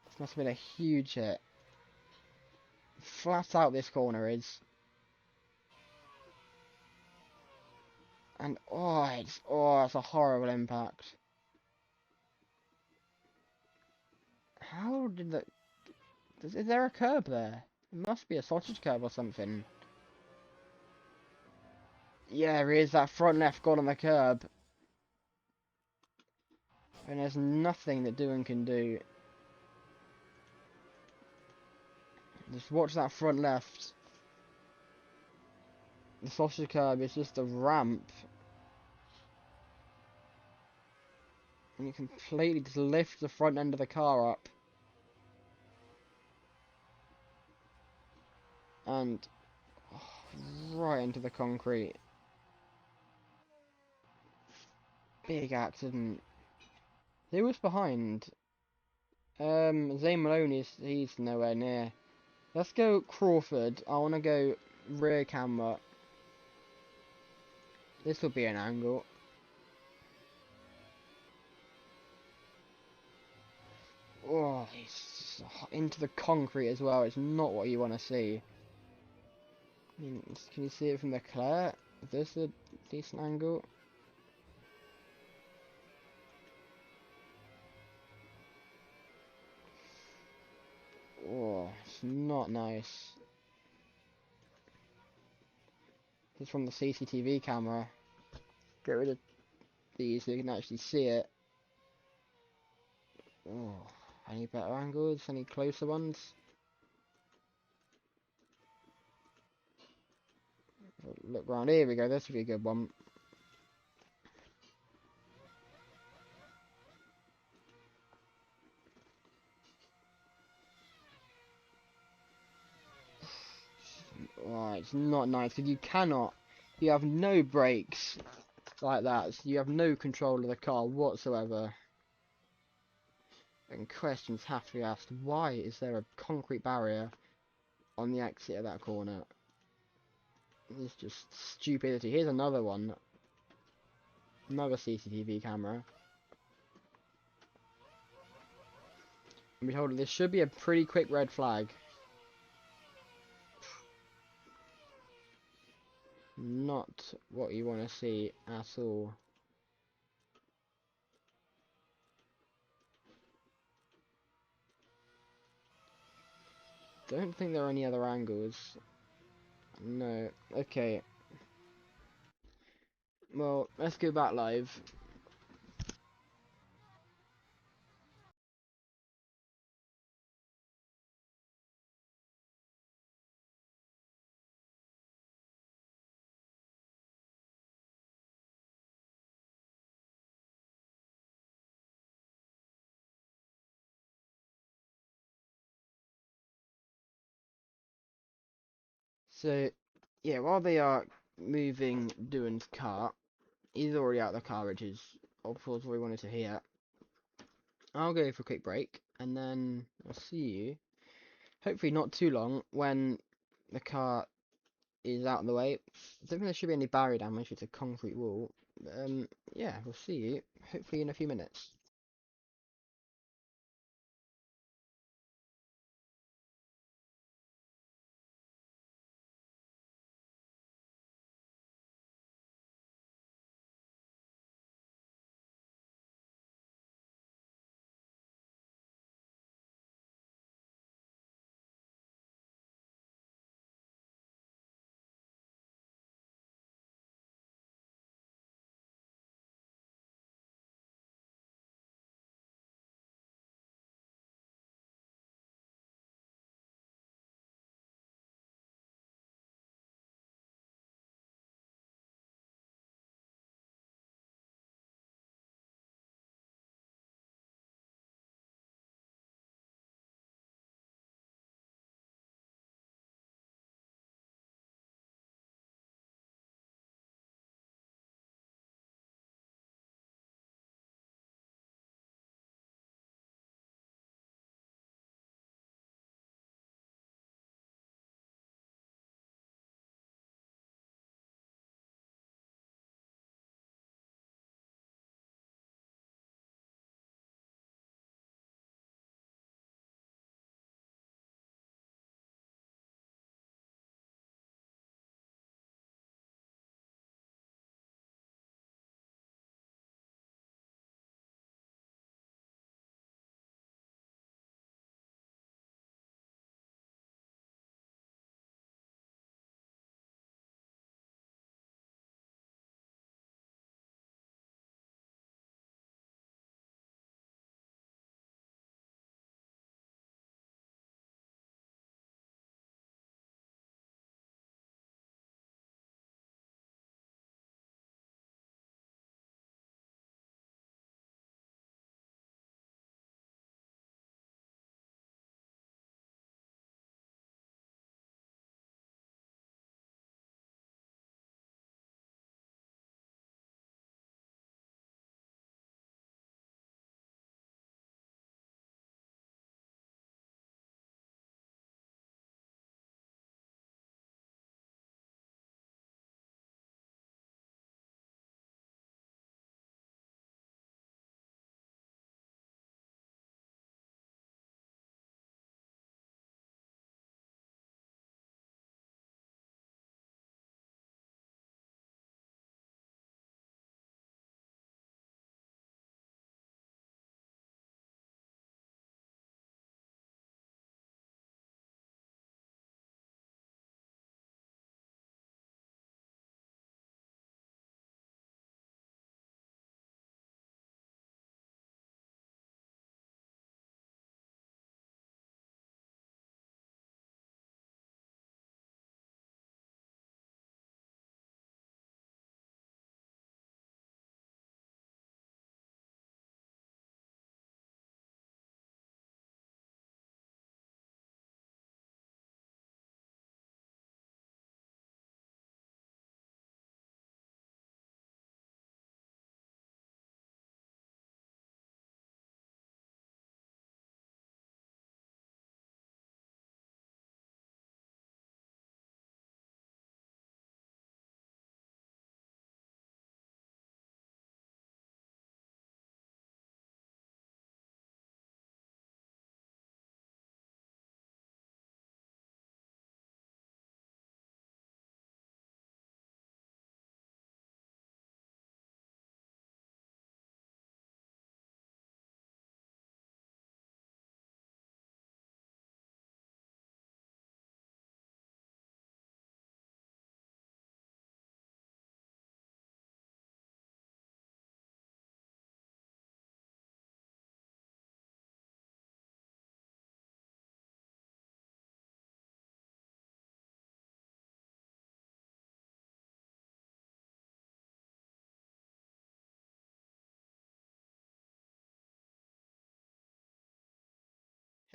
This must have been a huge hit. Flat out this corner is. And it's a horrible impact. How did that... Is there a curb there? It must be a sausage curb or something. Yeah, there is. That front left got on the curb. And there's nothing that Doohan can do. Just watch that front left. The sausage curb is just a ramp. And you completely just lift the front end of the car up. And right into the concrete. Big accident. Who was behind? Zane Maloney, he's nowhere near. Let's go Crawford. I want to go rear camera. This will be an angle. Oh, he's into the concrete as well. It's not what you want to see. I mean, can you see it from the Leclerc? Is this a decent angle? Oh, it's not nice. It's from the CCTV camera. Get rid of these so you can actually see it. Oh, any better angles? Any closer ones? Look around. Here we go. This would be a good one. Oh, it's not nice because you cannot. You have no brakes like that. So you have no control of the car whatsoever. And questions have to be asked. Why is there a concrete barrier on the exit of that corner? It's just stupidity. Here's another one. Another CCTV camera. And behold, this should be a pretty quick red flag. Not what you want to see at all. Don't think there are any other angles. No. Okay. Well, let's go back live. So, yeah, while they are moving Doohan's car, he's already out of the car, which is, of course, what we wanted to hear. I'll go for a quick break, and then I'll see you, hopefully not too long, when the car is out of the way. I don't think there should be any barrier damage, it's a concrete wall. Yeah, we'll see you, hopefully in a few minutes.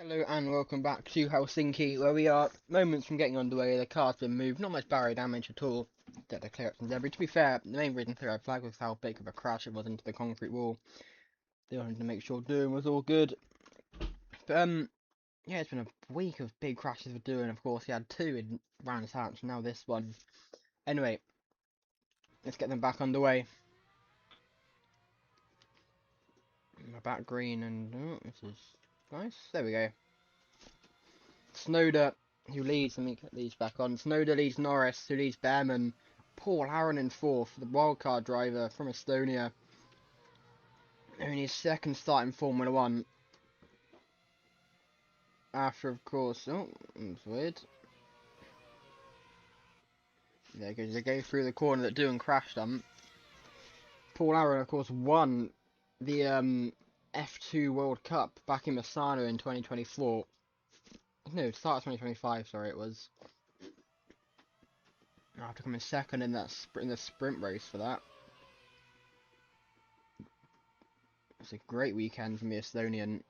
Hello and welcome back to Helsinki, where we are moments from getting underway. The car's been moved, not much barrier damage at all. Did the clear up some debris. To be fair, the main reason for the red flag was how big of a crash it was into the concrete wall. They wanted to make sure doing was all good. But yeah, it's been a week of big crashes for doing. Of course, he had two in Brands Hatch, now this one. Anyway, let's get them back underway. My back green and this is nice. There we go. Snowder, who leads, let me get these back on. Snowder leads Norris, who leads Behrman. Paul Aaron in fourth, the wildcard driver from Estonia. Only his second start in Formula 1. After, of course, that's weird. There goes, they go through the corner that Doohan crashed on. Paul Aaron, of course, won the F2 World Cup back in Misano in 2024. No, start of 2025, sorry, it was. After coming second in that in the sprint race for that. It's a great weekend from the Estonian.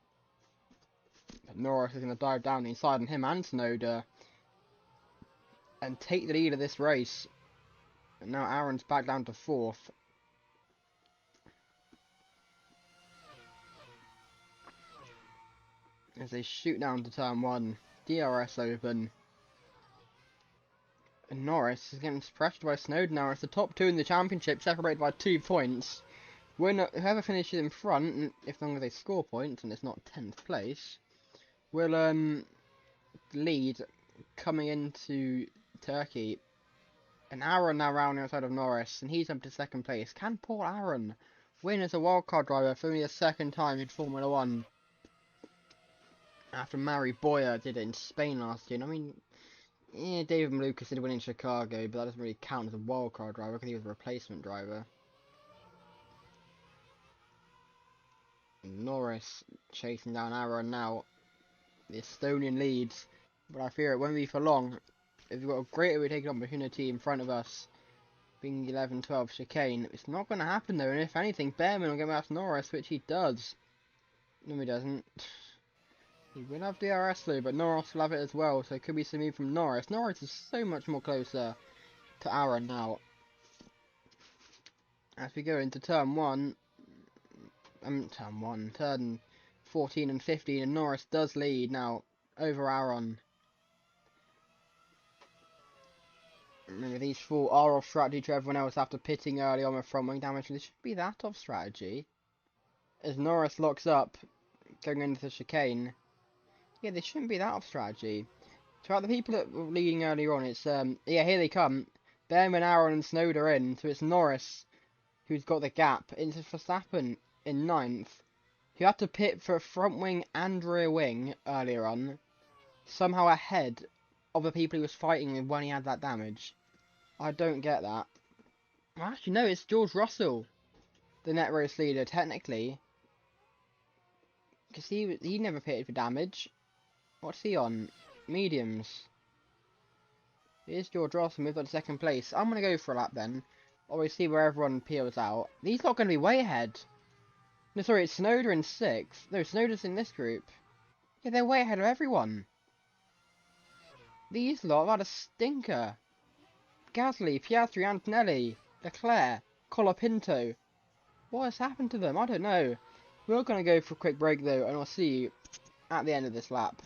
But Norris is going to dive down the inside on him and Snowder and take the lead of this race. And now Aaron's back down to fourth. As they shoot down to turn one. DRS open. And Norris is getting pressured by Snowden now. It's the top two in the championship, separated by 2 points. Whoever finishes in front, if long as they score points and it's not 10th place, will lead coming into Turkey. And Aaron now rounding outside of Norris, and he's up to second place. Can Paul Aaron win as a wildcard driver for only the second time in Formula 1? After Mari Boyer did it in Spain last year. And I mean, yeah, David Malukas did win in Chicago, but that doesn't really count as a wildcard driver because he was a replacement driver. Norris chasing down Aaron now. The Estonian leads, but I fear it won't be for long. We've got a great overtaking opportunity in front of us, being 11-12 chicane. It's not going to happen though, and if anything, Behrman will get past Norris, which he does. No, he doesn't. He will have DRS though, but Norris will have it as well, so it could be some move from Norris. Norris is so much more closer to Aaron now. As we go into turn 14 and 15, and Norris does lead now over Aaron. Remember, these four are off strategy to everyone else after pitting early on with front wing damage. This should be that off strategy. As Norris locks up, going into the chicane. Yeah, they shouldn't be that off strategy. Throughout the people that were leading earlier on, it's, yeah, here they come. Behrman, Aaron and Snowder in, so it's Norris who's got the gap into Verstappen in 9th, who had to pit for a front wing and rear wing earlier on, somehow ahead of the people he was fighting with when he had that damage. I don't get that. Well, actually, no, it's George Russell, the net race leader, technically. Because he never pitted for damage. What's he on? Mediums. Here's George Russell, moved on to second place. I'm going to go for a lap then. Obviously, where everyone peels out. He's not going to be way ahead. No, sorry, it's Snowder in 6th. No, Snowder's in this group. Yeah, they're way ahead of everyone. These lot have had a stinker. Gasly, Piastri, Antonelli, Leclerc, Colapinto. What has happened to them? I don't know. We're going to go for a quick break though, and I'll see you at the end of this lap.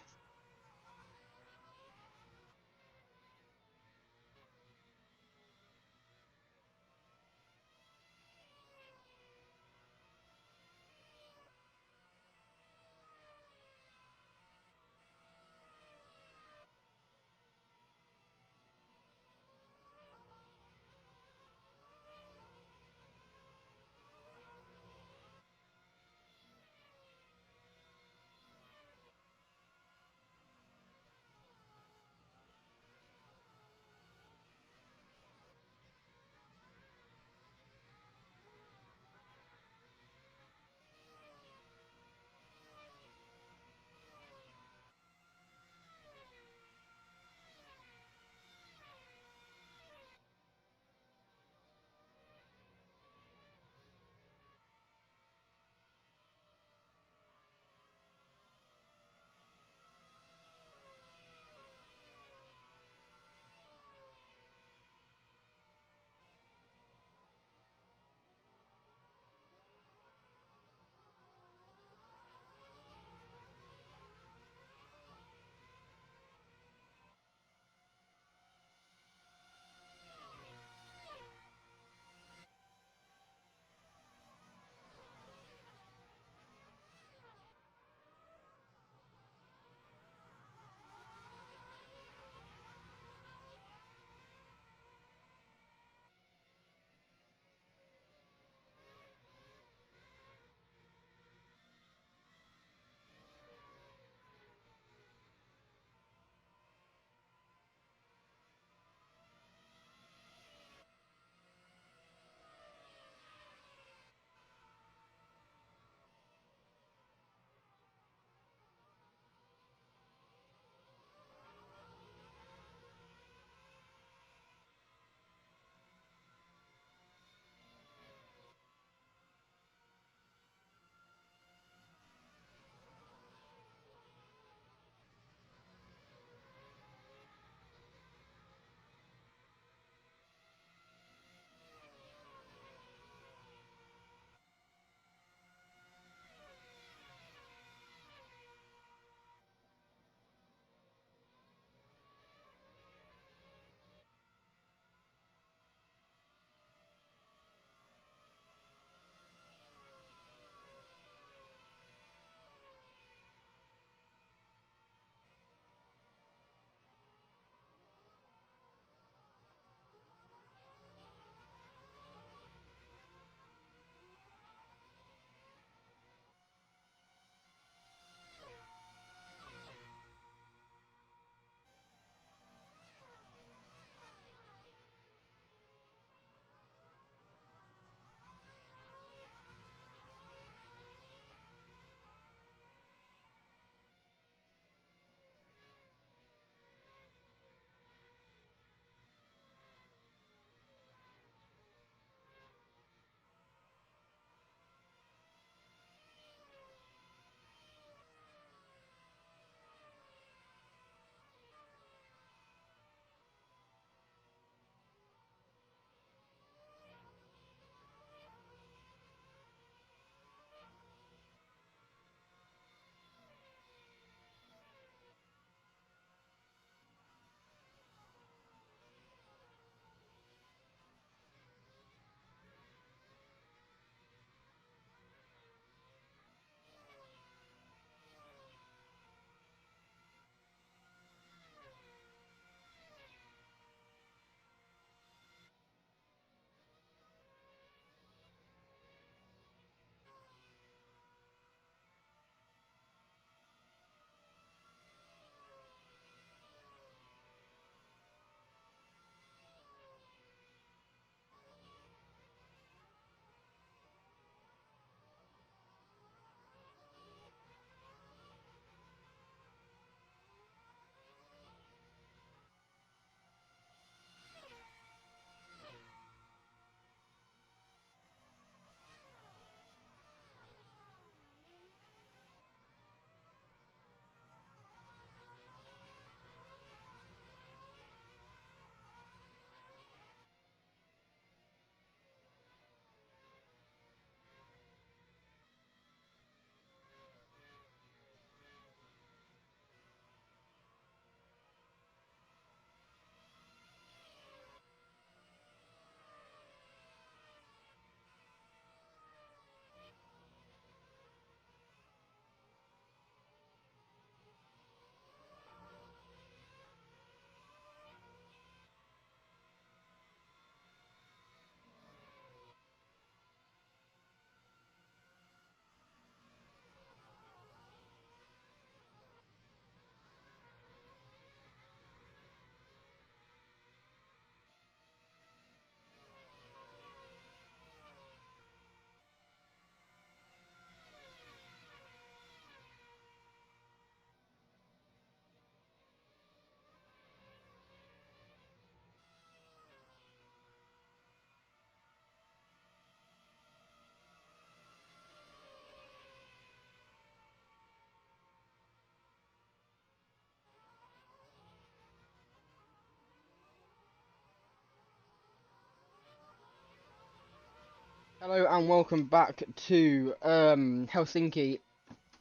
Hello and welcome back to Helsinki.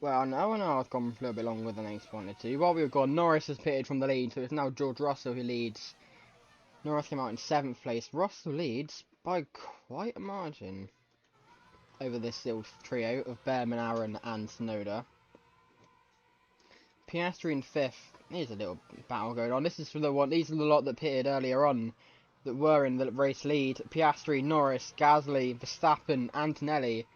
Well, no, I've gone a little bit longer than I wanted to. While we were gone, Norris has pitted from the lead, so it's now George Russell who leads. Norris came out in 7th place. Russell leads by quite a margin over this little trio of Behrman, Aaron and Tsunoda. Piastri in 5th. Here's a little battle going on. This is for the one. These are the lot that pitted earlier on, that were in the race lead. Piastri, Norris, Gasly, Verstappen, Antonelli.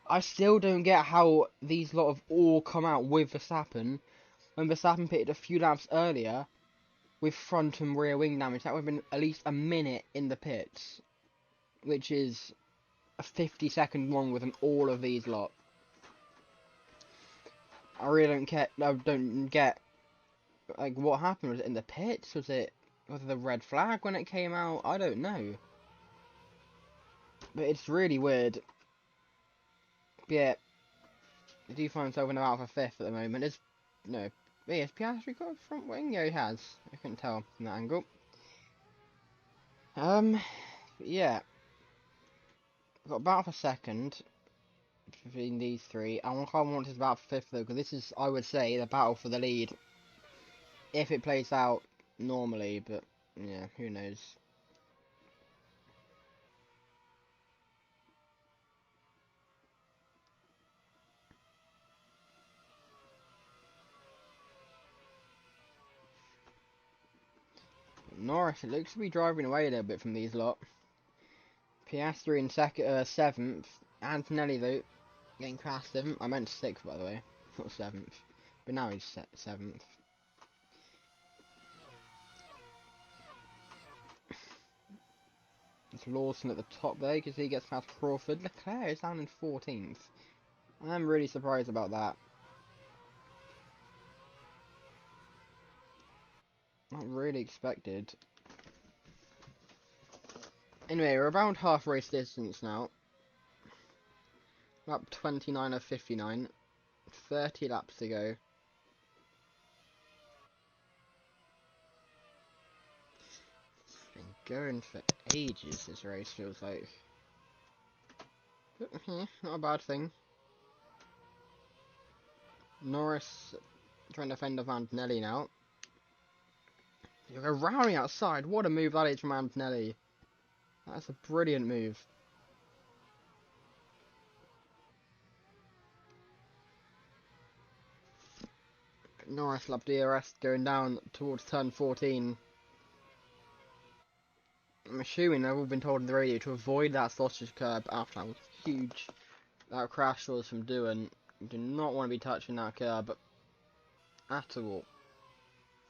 I still don't get how these lot have all come out with Verstappen, when Verstappen pitted a few laps earlier with front and rear wing damage. That would have been at least a minute in the pits, which is a 50-second longer than all of these lot. I really don't get like what happened. Was it in the pits? Was it the red flag when it came out? I don't know. But it's really weird. Yeah, I do find myself in about for 5th at the moment. It's no, yeah, has Piastri got a front wing? Yeah, he has. I couldn't tell from that angle. Yeah, I've got about for 2nd between these three. I kind of want to about for 5th though, because this is, I would say, the battle for the lead if it plays out normally. But yeah, who knows. Norris, it looks to be driving away a little bit from these lot. Piastri in 7th. Antonelli, though, getting past 7th. I meant 6th, by the way, not 7th. But now he's 7th. It's Lawson at the top there, because he gets past Crawford. Leclerc is down in 14th. I'm really surprised about that. Not really expected. Anyway, we're around half race distance now. Lap 29 of 59. 30 laps to go. It's been going for ages, this race feels like. But, yeah, not a bad thing. Norris trying to fend off Antonelli now. You go rounding outside. What a move that is from Antonelli. That's a brilliant move. Norris lap DRS going down towards turn 14. I'm assuming they've all been told on the radio to avoid that sausage curb after that was huge. That crash was from doing. You do not want to be touching that curb at all.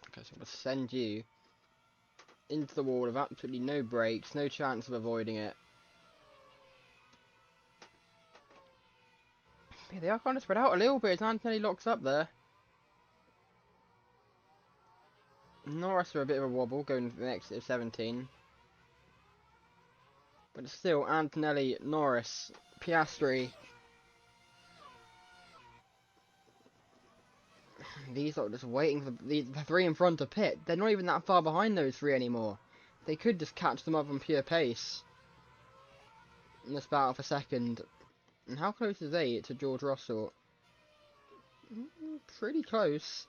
Okay, so I'm going to send you into the wall with absolutely no brakes, no chance of avoiding it. Yeah, they are kind of spread out a little bit as Anthony locks up there. Norris for a bit of a wobble going to the exit of 17. But it's still Antonelli, Norris, Piastri. These are just waiting for the 3 in front to pit. They're not even that far behind those 3 anymore. They could just catch them up on pure pace in this battle for 2nd. And how close is they to George Russell? Pretty close.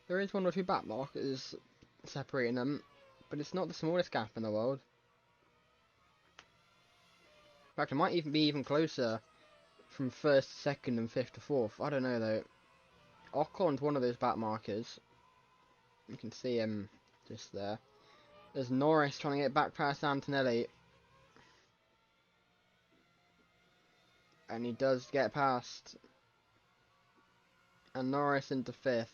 There is 1 or 2 back markers separating them, but it's not the smallest gap in the world. In fact, it might even be even closer from 1st to 2nd and 5th to 4th. I don't know though. Ocon's one of those back markers. You can see him just there. There's Norris trying to get back past Antonelli. And he does get past. And Norris into 5th.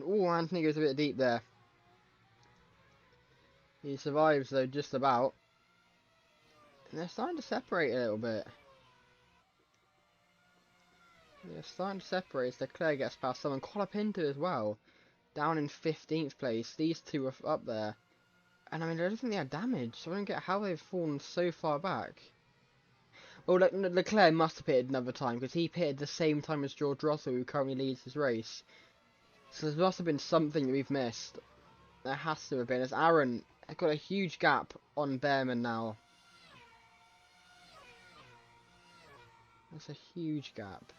Oh, Anthony goes a bit deep there. He survives though, just about. And they're starting to separate a little bit. They're starting to separate as Leclerc gets past someone. Colapinto as well. Down in 15th place. These two are up there. And I mean, I don't think they had damage, so I don't get how they've fallen so far back. Well, Leclerc must have pitted another time, because he pitted the same time as George Russell, who currently leads his race. So there must have been something that we've missed. There has to have been, as Aaron has got a huge gap on Behrman now. That's a huge gap.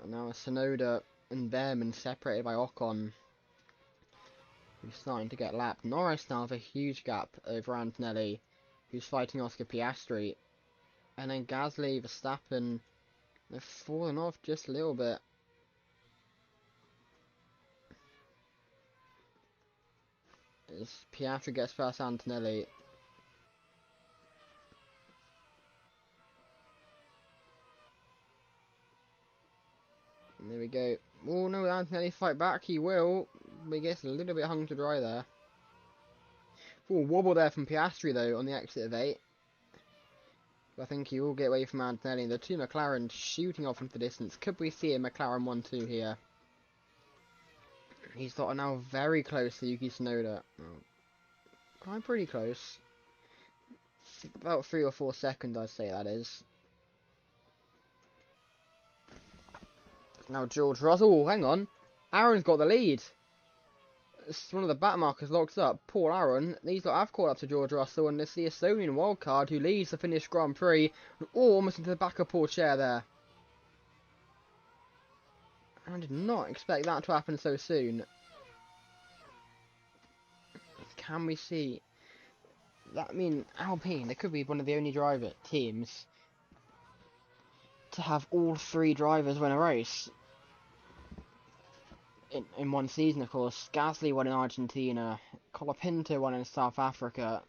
And now Sonoda and Behrman separated by Ocon, who's starting to get lapped. Norris now have a huge gap over Antonelli, who's fighting Oscar Piastri. And then Gasly, Verstappen, they've fallen off just a little bit. As Piastri gets past Antonelli. And there we go. Oh no, Antonelli fight back, he will. But he gets a little bit hung to dry there. Oh, wobble there from Piastri though on the exit of 8. But I think he will get away from Antonelli. The two McLaren shooting off into the distance. Could we see a McLaren 1-2 here? He's got now very close to Yuki Tsunoda. Oh, I'm pretty close. About 3 or 4 seconds, I'd say that is. Now George Russell, hang on. Aaron's got the lead. It's one of the back markers locked up. Poor Aaron. These lot have caught up to George Russell, and it's the Estonian wildcard who leads the Finnish Grand Prix. Almost into the back of Paul chair there. I did not expect that to happen so soon. Can we see that? I mean, Alpine, they could be one of the only driver teams to have all 3 drivers win a race in one season, of course. Gasly won in Argentina, Colapinto won in South Africa.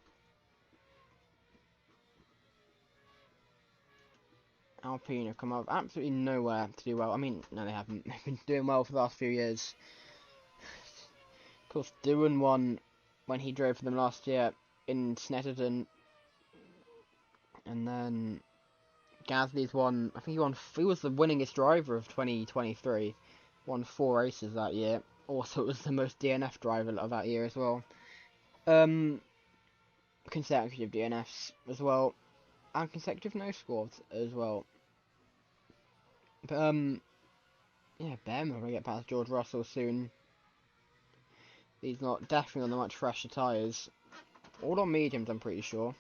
Alpine have come up absolutely nowhere to do well. I mean, no, they haven't. They've been doing well for the last few years. Of course, Doohan won when he drove for them last year in Snetterton. And then Gasly's won, I think he was the winningest driver of 2023. Won 4 races that year. Also, was the most DNF driver of that year as well. Consecutive DNFs as well. And consecutive no scores as well. But, yeah, Behrman will get past George Russell soon. He's not definitely on the much fresher tyres. All on mediums, I'm pretty sure.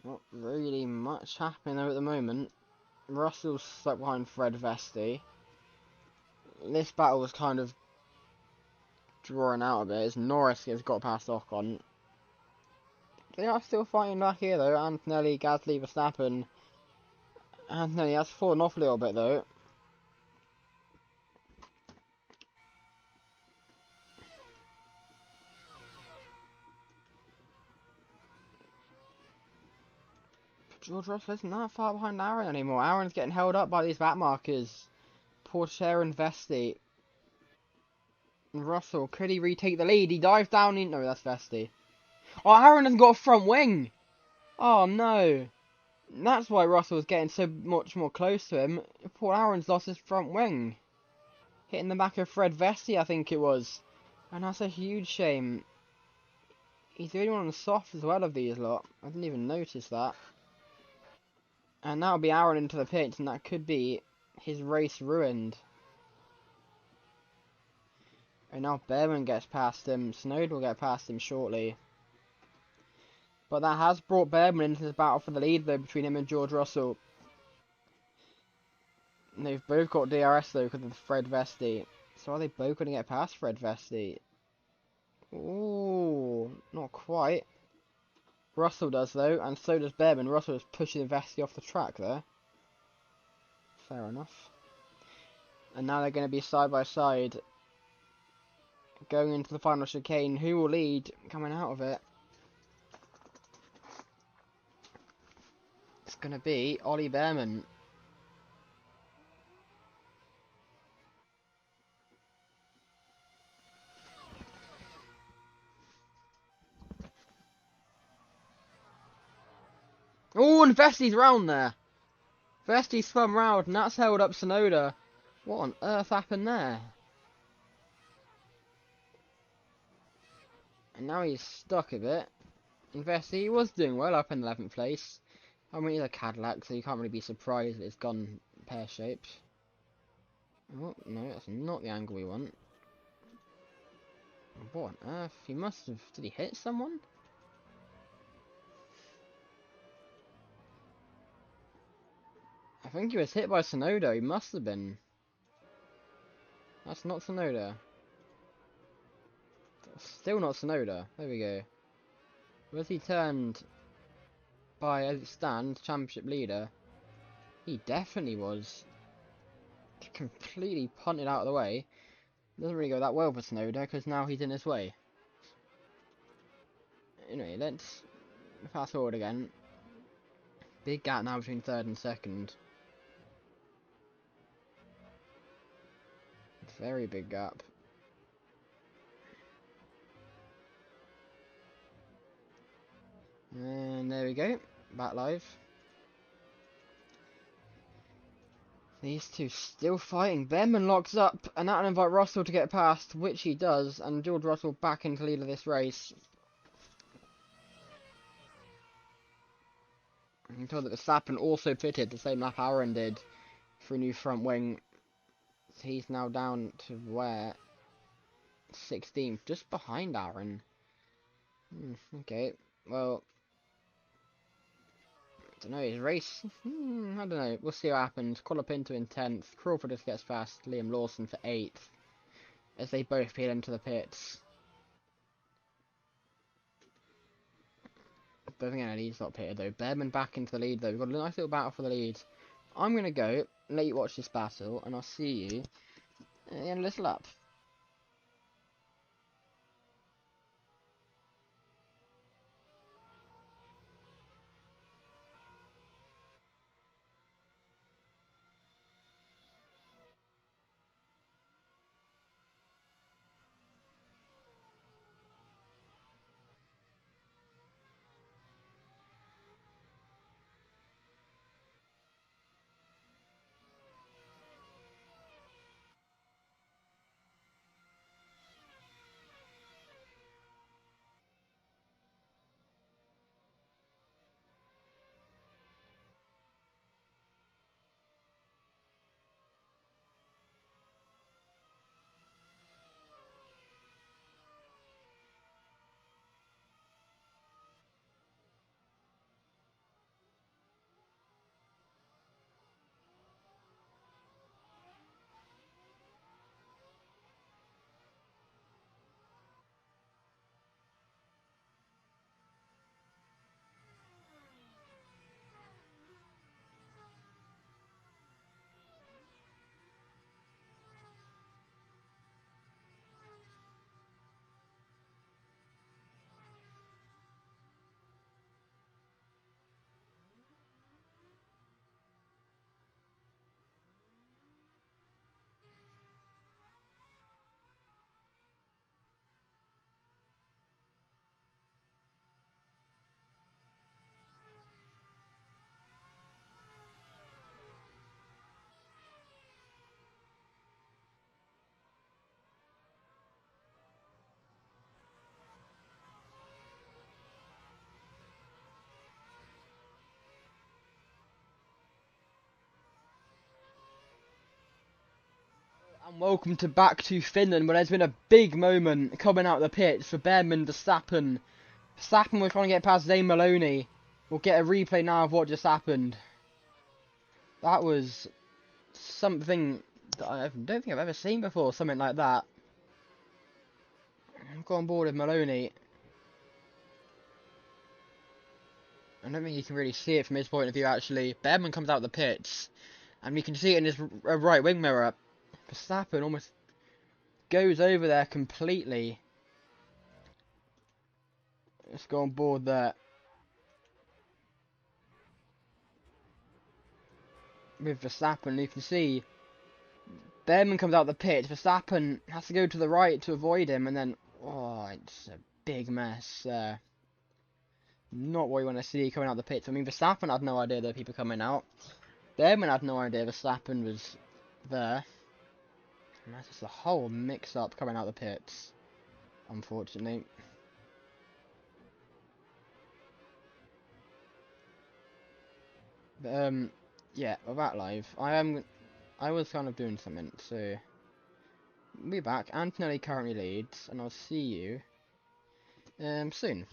Not really much happening there at the moment. Russell's stuck behind Fred Vesti. This battle was kind of drawing out a bit as Norris has got past Ocon. They are still fighting back here though. Antonelli, Gasly, Verstappen. Antonelli has fallen off a little bit though. George Russell isn't that far behind Aaron anymore. Aaron's getting held up by these back markers. Porcher and Vesti. And Russell, could he retake the lead? He dives down in... No, that's Vesti. Oh, Aaron hasn't got a front wing! Oh, no. That's why Russell was getting so much more close to him. Poor Aaron's lost his front wing. Hitting the back of Fred Vesti, I think it was. And that's a huge shame. He's the only one on the soft as well of these lot. I didn't even notice that. And that'll be Aaron into the pits, and that could be his race ruined. And now Behrman gets past him. Tsunoda will get past him shortly. But that has brought Behrman into the battle for the lead, though, between him and George Russell. And they've both got DRS, though, because of Fred Vesti. So are they both going to get past Fred Vesti? Ooh, not quite. Russell does, though, and so does Behrman. Russell is pushing Vesti off the track there. Fair enough. And now they're going to be side by side. Going into the final chicane. Who will lead coming out of it? It's going to be Ollie Behrman. Oh, and Vesti's round there. Vesti spun round and that's held up Tsunoda. What on earth happened there? And now he's stuck a bit. And Vesti was doing well up in 11th place. I mean, he's a Cadillac, so you can't really be surprised that it's gone pear-shaped. Oh, no, that's not the angle we want. What on earth? He must have... Did he hit someone? I think he was hit by Tsunoda. He must have been. That's not Tsunoda. Still not Tsunoda. There we go. Was he turned by, as it stands, championship leader? He definitely was. Completely punted out of the way. Doesn't really go that well for Tsunoda because now he's in his way. Anyway, let's fast forward again. Big gap now between third and second. Very big gap. And there we go. Back live. These two still fighting. Behrman locks up and that'll invite Russell to get past, which he does, and George Russell back into lead of this race. I'm told that Verstappen also pitted the same lap Aaron did for a new front wing. So he's now down to where? 16th, just behind Aaron. Okay, well, I don't know, his race, I don't know, we'll see what happens. Colapinto in 10th, Crawford just gets past Liam Lawson for 8th, as they both peel into the pits. Don't think anybody's not pitted though. Behrman back into the lead though, we've got a nice little battle for the lead. I'm going to go, let you watch this battle, and I'll see you in the end of this lap. And welcome back to Finland, where there's been a big moment coming out of the pits for Behrman Verstappen. Verstappen was trying to get past Zane Maloney. We'll get a replay now of what just happened. That was something that I don't think I've ever seen before, something like that. I've got on board with Maloney. I don't think you can really see it from his point of view, actually. Behrman comes out of the pits, and we can see it in his right wing mirror. Verstappen almost goes over there completely. Let's go on board there. With Verstappen, you can see Behrman comes out the pit. Verstappen has to go to the right to avoid him, and then, oh, it's a big mess there. Not what you want to see coming out the pits. I mean, Verstappen had no idea there were people coming out. Behrman had no idea Verstappen was there. And that's just a whole mix-up coming out of the pits, unfortunately. But, yeah, with that live, I was kind of doing something, so we'll be back. Antonelli currently leads, and I'll see you soon.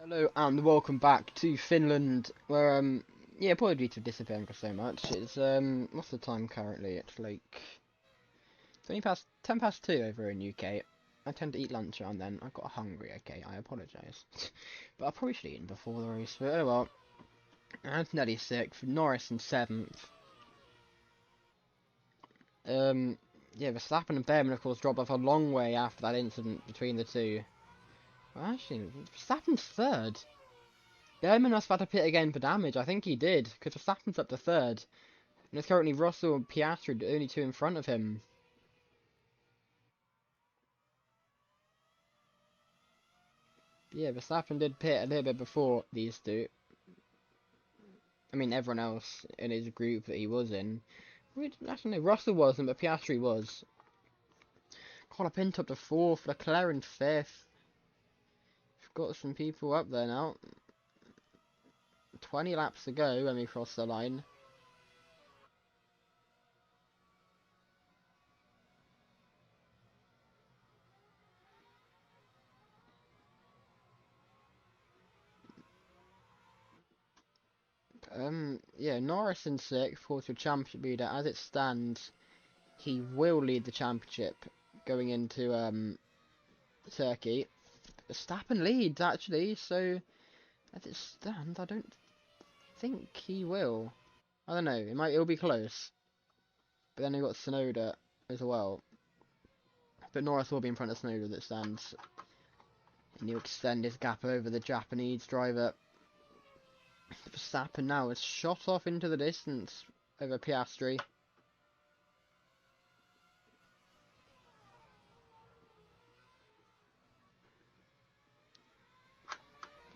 Hello and welcome back to Finland, where yeah, apologies for disappearing for so much. It's what's the time currently? It's like 10 past 2 over in UK. I tend to eat lunch around then. I got hungry. Okay, I apologise, but I probably should have eaten before the race. But oh well. Antonelli 6th, Norris in 7th. Yeah, Verstappen and Behrman of course dropped off a long way after that incident between the two. Well, actually, Verstappen's 3rd. Behrman must have had to pit again for damage. I think he did, because Verstappen's up to 3rd. And it's currently Russell and Piastri, the only 2 in front of him. Yeah, Verstappen did pit a little bit before these two. I mean, everyone else in his group that he was in. Actually, no, Russell wasn't, but Piastri was. Colapinto up to 4th, Leclerc in 5th. We've got some people up there now. 20 laps to go when we cross the line. Yeah, Norris in 6th, of course, your championship leader. As it stands, he will lead the championship going into Turkey. Verstappen leads actually, so as it stands, I don't think he will. I don't know. It'll be close. But then we've got Tsunoda as well. But Norris will be in front of Tsunoda as it stands, and he'll extend his gap over the Japanese driver. Verstappen now is shot off into the distance over Piastri.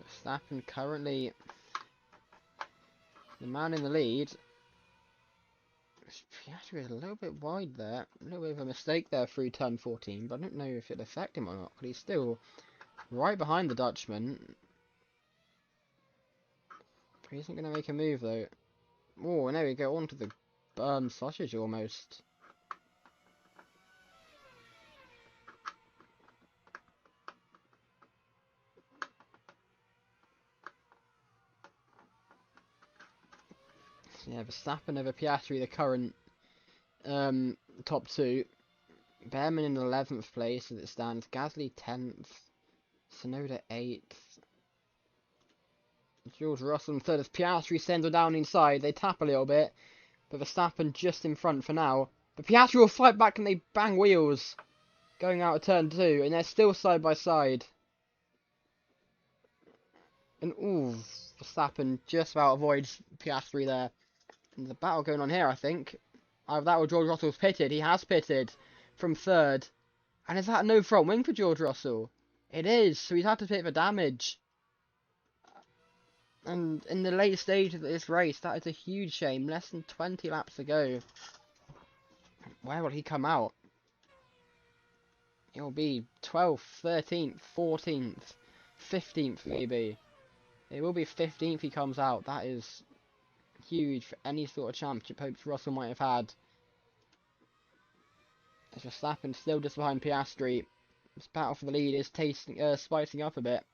Verstappen currently the man in the lead. Piastri is a little bit wide there. A little bit of a mistake there through turn 14, but I don't know if it'll affect him or not, because he's still right behind the Dutchman. But he isn't going to make a move though. Oh, and there we go, onto the burn sausage almost. Yeah, Verstappen over Piastri, the current top 2. Behrman in 11th place as it stands. Gasly 10th. Tsunoda 8th. George Russell in 3rd as Piastri sends her down inside. They tap a little bit, but Verstappen just in front for now. But Piastri will fight back and they bang wheels going out of turn 2, and they're still side by side. And ooh, Verstappen just about avoids Piastri there. And there's a battle going on here, I think. Either that or George Russell's pitted. He has pitted from 3rd. And is that no front wing for George Russell? It is, so he's had to pit for damage. And in the late stage of this race, that is a huge shame. Less than 20 laps to go. Where will he come out? He'll be 12th, 13th, 14th, 15th maybe. It will be 15th he comes out. That is huge for any sort of championship hopes Russell might have had. As Verstappen still just behind Piastri. This battle for the lead is spicing up a bit.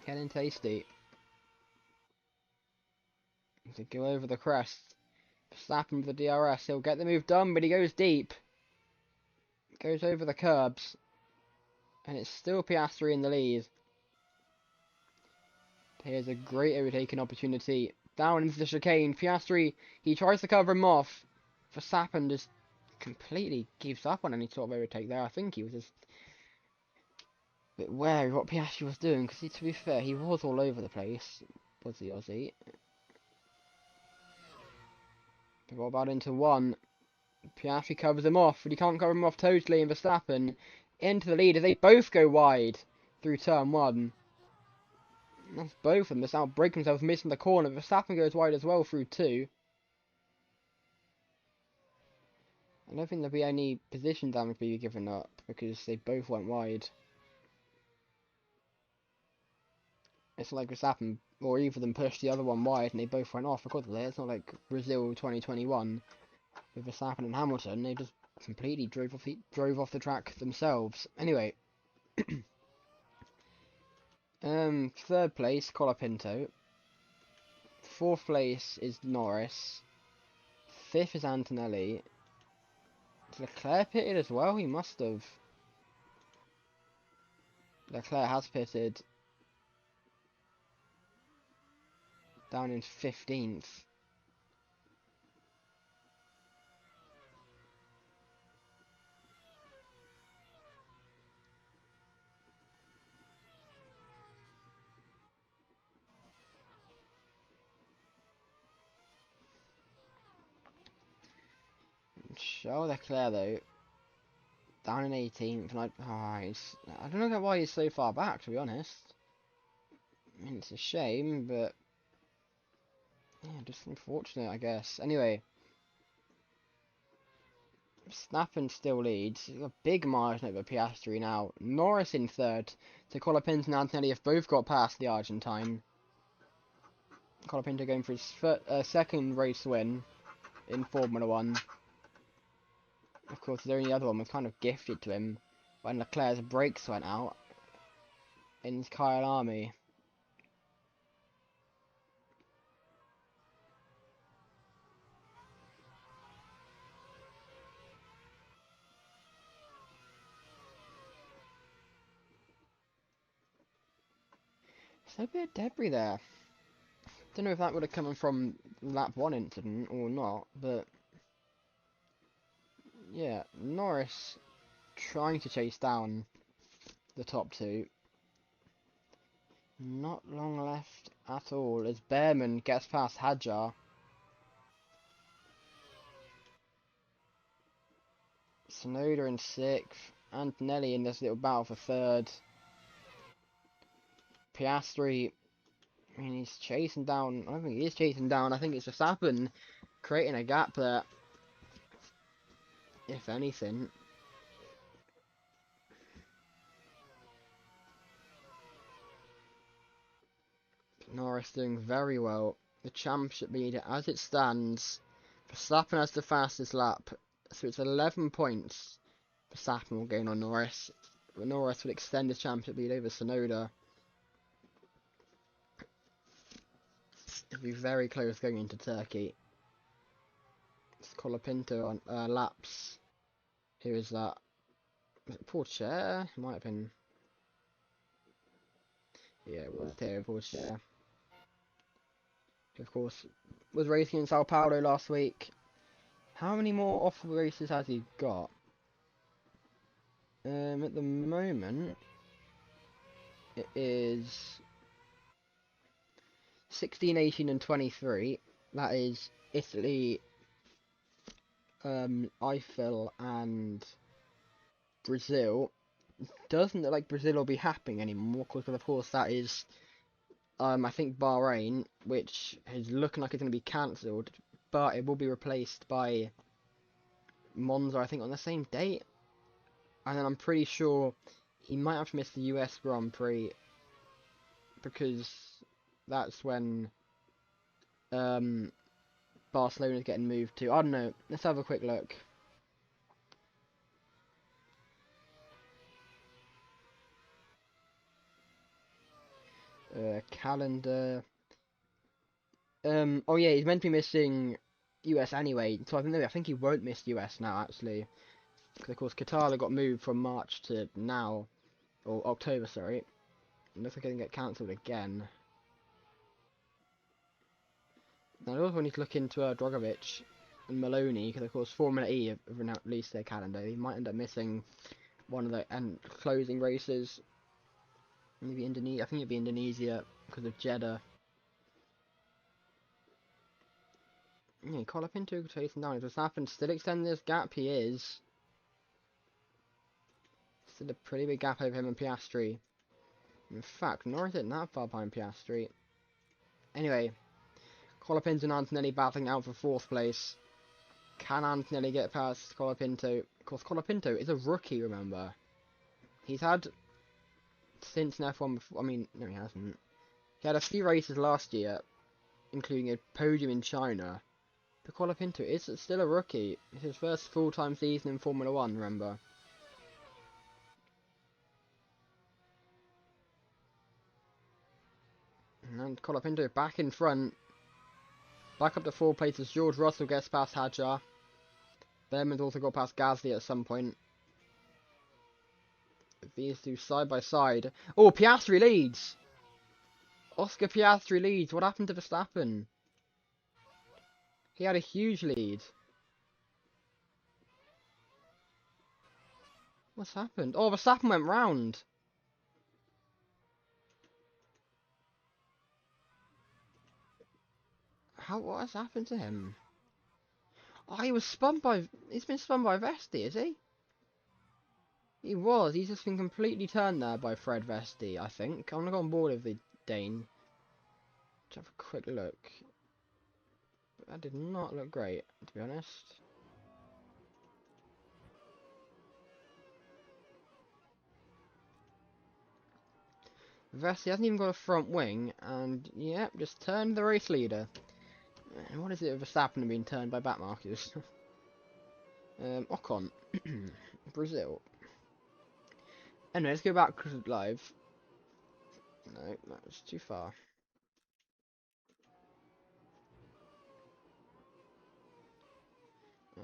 Getting tasty. To go over the crest. Verstappen with the DRS. He'll get the move done, but he goes deep. Goes over the curbs. And it's still Piastri in the lead. Here's a great overtaking opportunity. Down into the chicane. Piastri, he tries to cover him off. Verstappen just completely gives up on any sort of overtake there. I think he was just a bit wary of what Piastri was doing, because to be fair, he was all over the place, was the Aussie. But what about into 1? Piastri covers him off, but he can't cover him off totally, and Verstappen into the lead as they both go wide through turn 1. That's both of them just outbreak themselves, missing the corner. Verstappen goes wide as well through 2. I don't think there'll be any position damage being given up, because they both went wide. It's like Verstappen, or either of them pushed the other one wide and they both went off because of it. It's not like Brazil 2021 with Verstappen and Hamilton. They just completely drove off the track themselves. Anyway, 3rd place, Colapinto. 4th place is Norris. 5th is Antonelli. Is Leclerc pitted as well? He must have. Leclerc has pitted. Down in 15th. Charles Leclerc though, down in 18th, and I don't know why he's so far back, to be honest. I mean, it's a shame, but yeah, just unfortunate, I guess. Anyway, Verstappen still leads. A big margin over Piastri now. Norris in third. So Colapinto and Antonelli have both got past the Argentine. Colapinto going for his second race win in Formula 1. Of course, the only other one was kind of gifted to him when Leclerc's brakes went out in Kyle Army. There's a bit of debris there. Don't know if that would have come from lap 1 incident or not, but yeah, Norris trying to chase down the top two. Not long left at all as Behrman gets past Hadjar. Tsunoda in 6th, Antonelli in this little battle for 3rd. Piastri, I mean, he's chasing down. I don't think he is chasing down. I think it's Verstappen creating a gap there, if anything. Norris doing very well. The championship leader, as it stands, Verstappen has the fastest lap, so it's 11 points. Verstappen will gain on Norris. Norris will extend his championship lead over Tsunoda. It'll be very close going into Turkey. It's Colapinto on laps. Who is that? Was it Porcher? Might have been. Yeah, it was Theo Porcher. Of course, was racing in Sao Paulo last week. How many more off races has he got? At the moment, it is 16, 18 and 23. That is Italy, Eiffel and Brazil. Doesn't look like Brazil will be happening anymore, because of course that is, I think Bahrain, which is looking like it's going to be cancelled, but it will be replaced by Monza, I think, on the same date. And then I'm pretty sure he might have to miss the US Grand Prix, because that's when Barcelona's getting moved to. I don't know. Let's have a quick look. Calendar. Oh yeah, he's meant to be missing US anyway, so I think he won't miss US now, actually. Because of course Qatar got moved from March to now, or October, sorry. It looks like it can get cancelled again. Now I also need to look into Drogovic and Maloney, because of course Formula E have released their calendar. He might end up missing one of the closing races. Maybe Indonesia. I think it'd be Indonesia because of Jeddah. Yeah, Colapinto chasing down. If Verstappen still extending this gap, he is. Still a pretty big gap over him and Piastri. In fact, Norris isn't that far behind Piastri. Anyway, Colapinto and Antonelli battling out for 4th place. Can Antonelli get past Colapinto? Of course, Colapinto is a rookie, remember. He's had, since an F1 before, I mean, no he hasn't. He had a few races last year, including a podium in China. But Colapinto is still a rookie. It's his first full-time season in Formula 1, remember. And Colapinto back in front. Back up to 4 places. George Russell gets past Hadjar. Behrman's also got past Gasly at some point. These two side by side. Oh, Piastri leads! Oscar Piastri leads. What happened to Verstappen? He had a huge lead. What's happened? Oh, Verstappen went round. What has happened to him? Oh, he's been spun by Vesti, is he? He was. He's just been completely turned there by Fred Vesti, I think. I'm gonna go on board with the Dane. Let's have a quick look. That did not look great, to be honest. Vessi hasn't even got a front wing, and yep, just turned the race leader. And what is it with Verstappen being turned by back markers? Ocon. Brazil. Anyway, let's go back live. No, that was too far.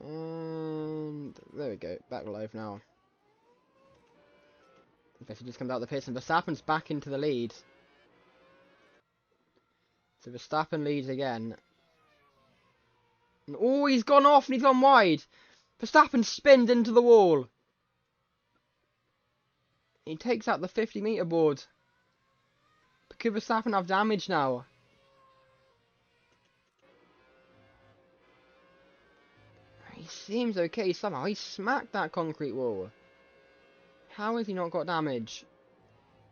And there we go, back live now. Vessi just comes out the pits and Verstappen's back into the lead. So Verstappen leads again. And, oh, he's gone off and he's gone wide. Verstappen spins into the wall. He takes out the 50-meter board. But could Verstappen have damage now? He seems okay somehow. He smacked that concrete wall. How has he not got damage?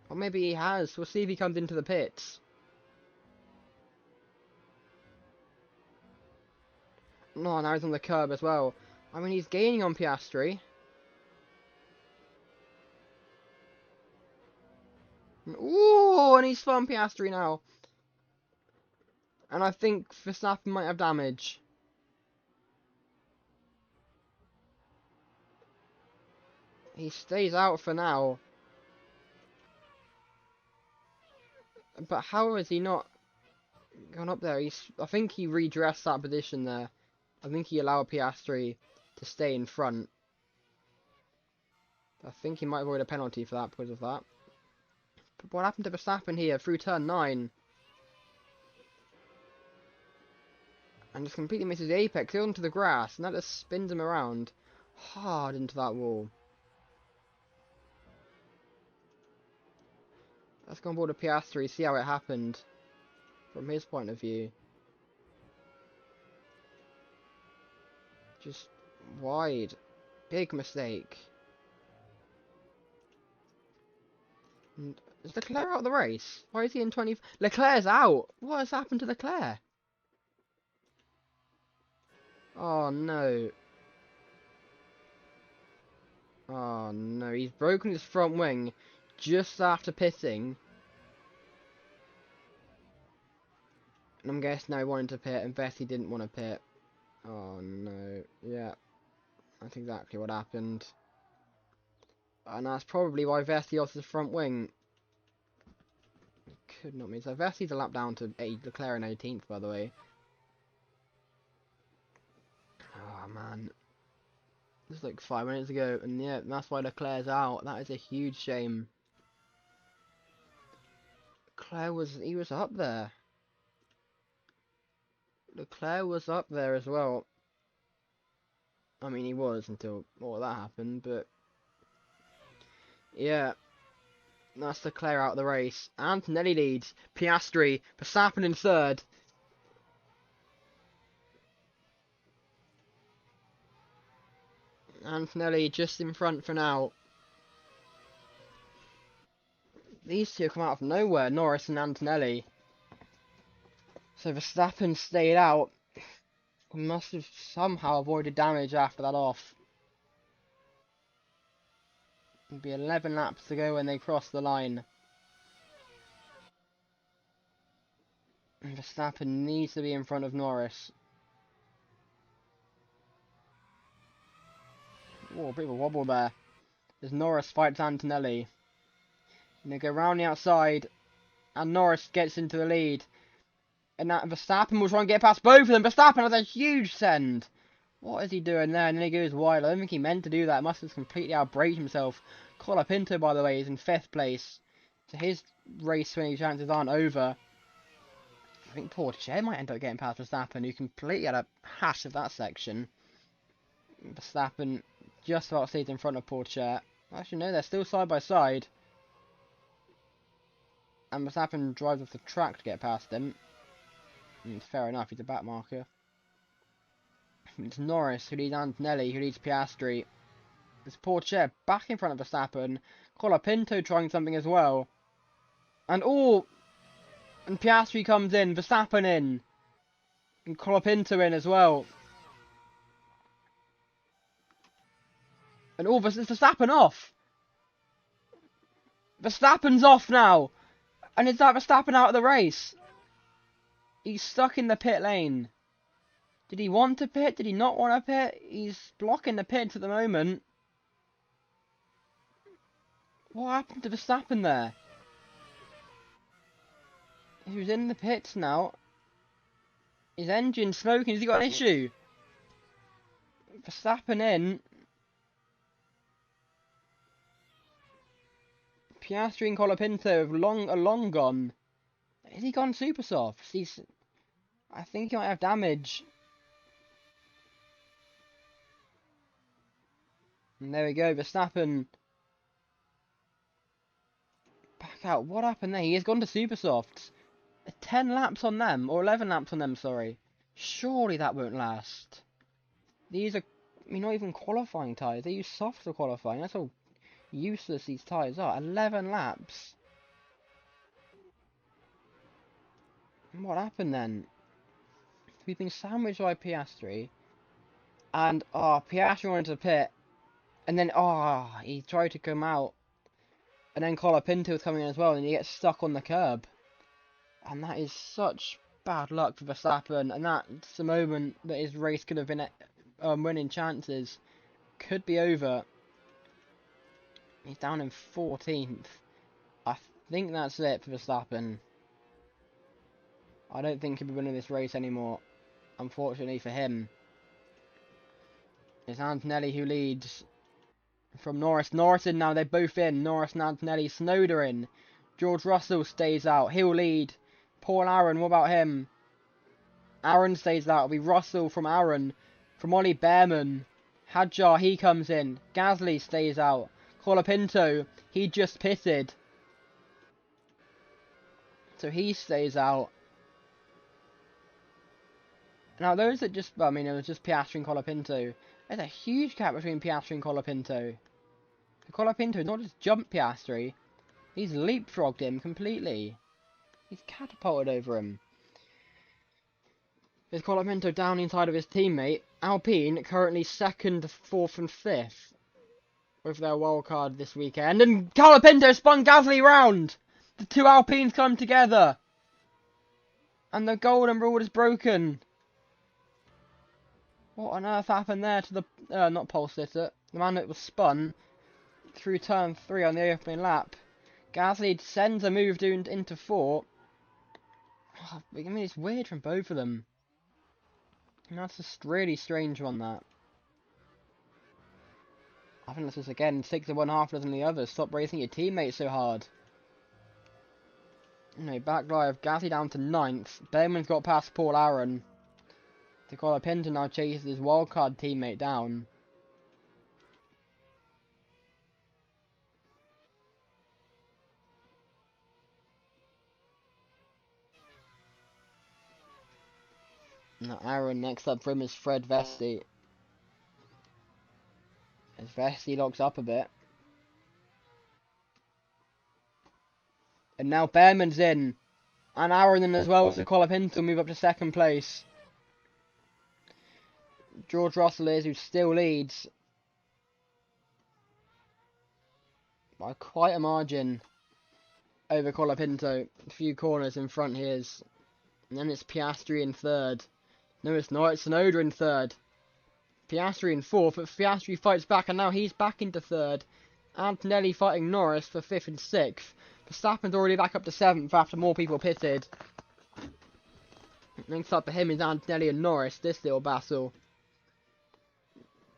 Or maybe he has. We'll see if he comes into the pits. No, now he's on the curb as well. I mean, he's gaining on Piastri. Ooh, and he's from Piastri now. And I think Verstappen might have damage. He stays out for now. But how has he not gone up there? I think he redressed that position there. I think he allowed Piastri to stay in front. I think he might avoid a penalty for that because of that. But what happened to Verstappen here through turn 9? And just completely misses the apex onto the grass, and that just spins him around hard into that wall. Let's go on board with Piastri, see how it happened from his point of view. Just wide. Big mistake. And is Leclerc out of the race? Why is he in 20? Leclerc's out! What has happened to Leclerc? Oh no. Oh no, he's broken his front wing just after pitting. And I'm guessing now he wanted to pit and Vessi didn't want to pit. Oh no, yeah. That's exactly what happened. And that's probably why Vessi lost his front wing. Could not mean. So Vessi's a lap down to Leclerc in 18th, by the way. Oh man. This was like 5 minutes ago, and yeah, that's why Leclerc's out. That is a huge shame. Leclerc he was up there. Leclerc was up there as well. I mean, he was until all that happened, but yeah, that's Leclerc out of the race. Antonelli leads. Piastri, Verstappen in third. Antonelli just in front for now. These two come out of nowhere, Norris and Antonelli. So Verstappen stayed out. We must have somehow avoided damage after that off. It'll be 11 laps to go when they cross the line. And Verstappen needs to be in front of Norris. Oh, a bit of a wobble there. As Norris fights Antonelli. And they go round the outside. And Norris gets into the lead. And that Verstappen will try and get past both of them. Verstappen has a huge send. What is he doing there? And then he goes wide. I don't think he meant to do that. Must have completely outbraked himself. Colapinto, by the way, is in 5th place. So his race winning chances aren't over. I think Porsche might end up getting past Verstappen, who completely had a hash of that section. Verstappen just about stays in front of Porsche. Actually, no, they're still side by side. And Verstappen drives off the track to get past him. And fair enough, he's a back marker. It's Norris who leads Antonelli, who leads Piastri. It's Porsche back in front of Verstappen. Colapinto trying something as well. And and Piastri comes in, Verstappen in. And Colapinto in as well. And Verstappen off. Verstappen's off now. And is that Verstappen out of the race? He's stuck in the pit lane. Did he want to pit? Did he not want to pit? He's blocking the pits at the moment. What happened to Verstappen there? He was in the pits now. His engine's smoking. Has he got an issue? Verstappen in. Piastri and Colapinto have long gone. Has he gone super soft? I think he might have damage. And there we go, Verstappen. Back out. What happened there? He has gone to super softs. 10 laps on them, or 11 laps on them, sorry. Surely that won't last. These are, I mean, not even qualifying tyres. They use softs for qualifying. That's how useless these tyres are. 11 laps. What happened then? We've been sandwiched by Piastri. And, Piastri wanted to pit. And then, he tried to come out. And then Colapinto was coming in as well, and he gets stuck on the curb. And that is such bad luck for Verstappen. And that's the moment that his race could have been winning chances. Could be over. He's down in 14th. I think that's it for Verstappen. I don't think he'll be winning this race anymore. Unfortunately for him. It's Antonelli who leads. From Norris. Norris in now, they're both in. Norris and Antonelli. Snowder in. George Russell stays out. He'll lead. Paul Aaron, what about him? Aaron stays out. It'll be Russell from Aaron. From Ollie Behrman. Hadjar, he comes in. Gasly stays out. Colapinto, he just pitted. So he stays out. Now those that just, well, I mean, it was just Piastri and Colapinto. There's a huge gap between Piastri and Colapinto. Colapinto not just jumped Piastri, he's leapfrogged him completely. He's catapulted over him. There's Colapinto down inside of his teammate. Alpine currently 2nd, 4th and 5th. With their wildcard this weekend. And Colapinto spun Gasly round! The two Alpines come together! And the golden rule is broken. What on earth happened there to the, not pole sitter, the man that was spun through turn 3 on the opening lap. Gasly sends a move into 4. I mean, it's weird from both of them. And that's a really strange one, that. I think this is, again, 6 of one, half dozen the other. Stop racing your teammates so hard. You know, back drive, Gasly down to 9th. Behrman's got past Paul Aaron. Colapinto now chases his wildcard teammate down. Now Aaron, next up for him is Fred Vesti. As Vesti locks up a bit. And now Behrman's in. And Aaron in as well, so Colapinto move up to 2nd place. George Russell is, who still leads. By quite a margin. Over Colapinto. A few corners in front he is. And then it's Piastri in 3rd. No, it's not. It's Tsunoda in 3rd. Piastri in 4th, but Piastri fights back, and now he's back into 3rd. Antonelli fighting Norris for 5th and 6th. Verstappen's already back up to 7th after more people pitted. Next up for him is Antonelli and Norris, this little battle.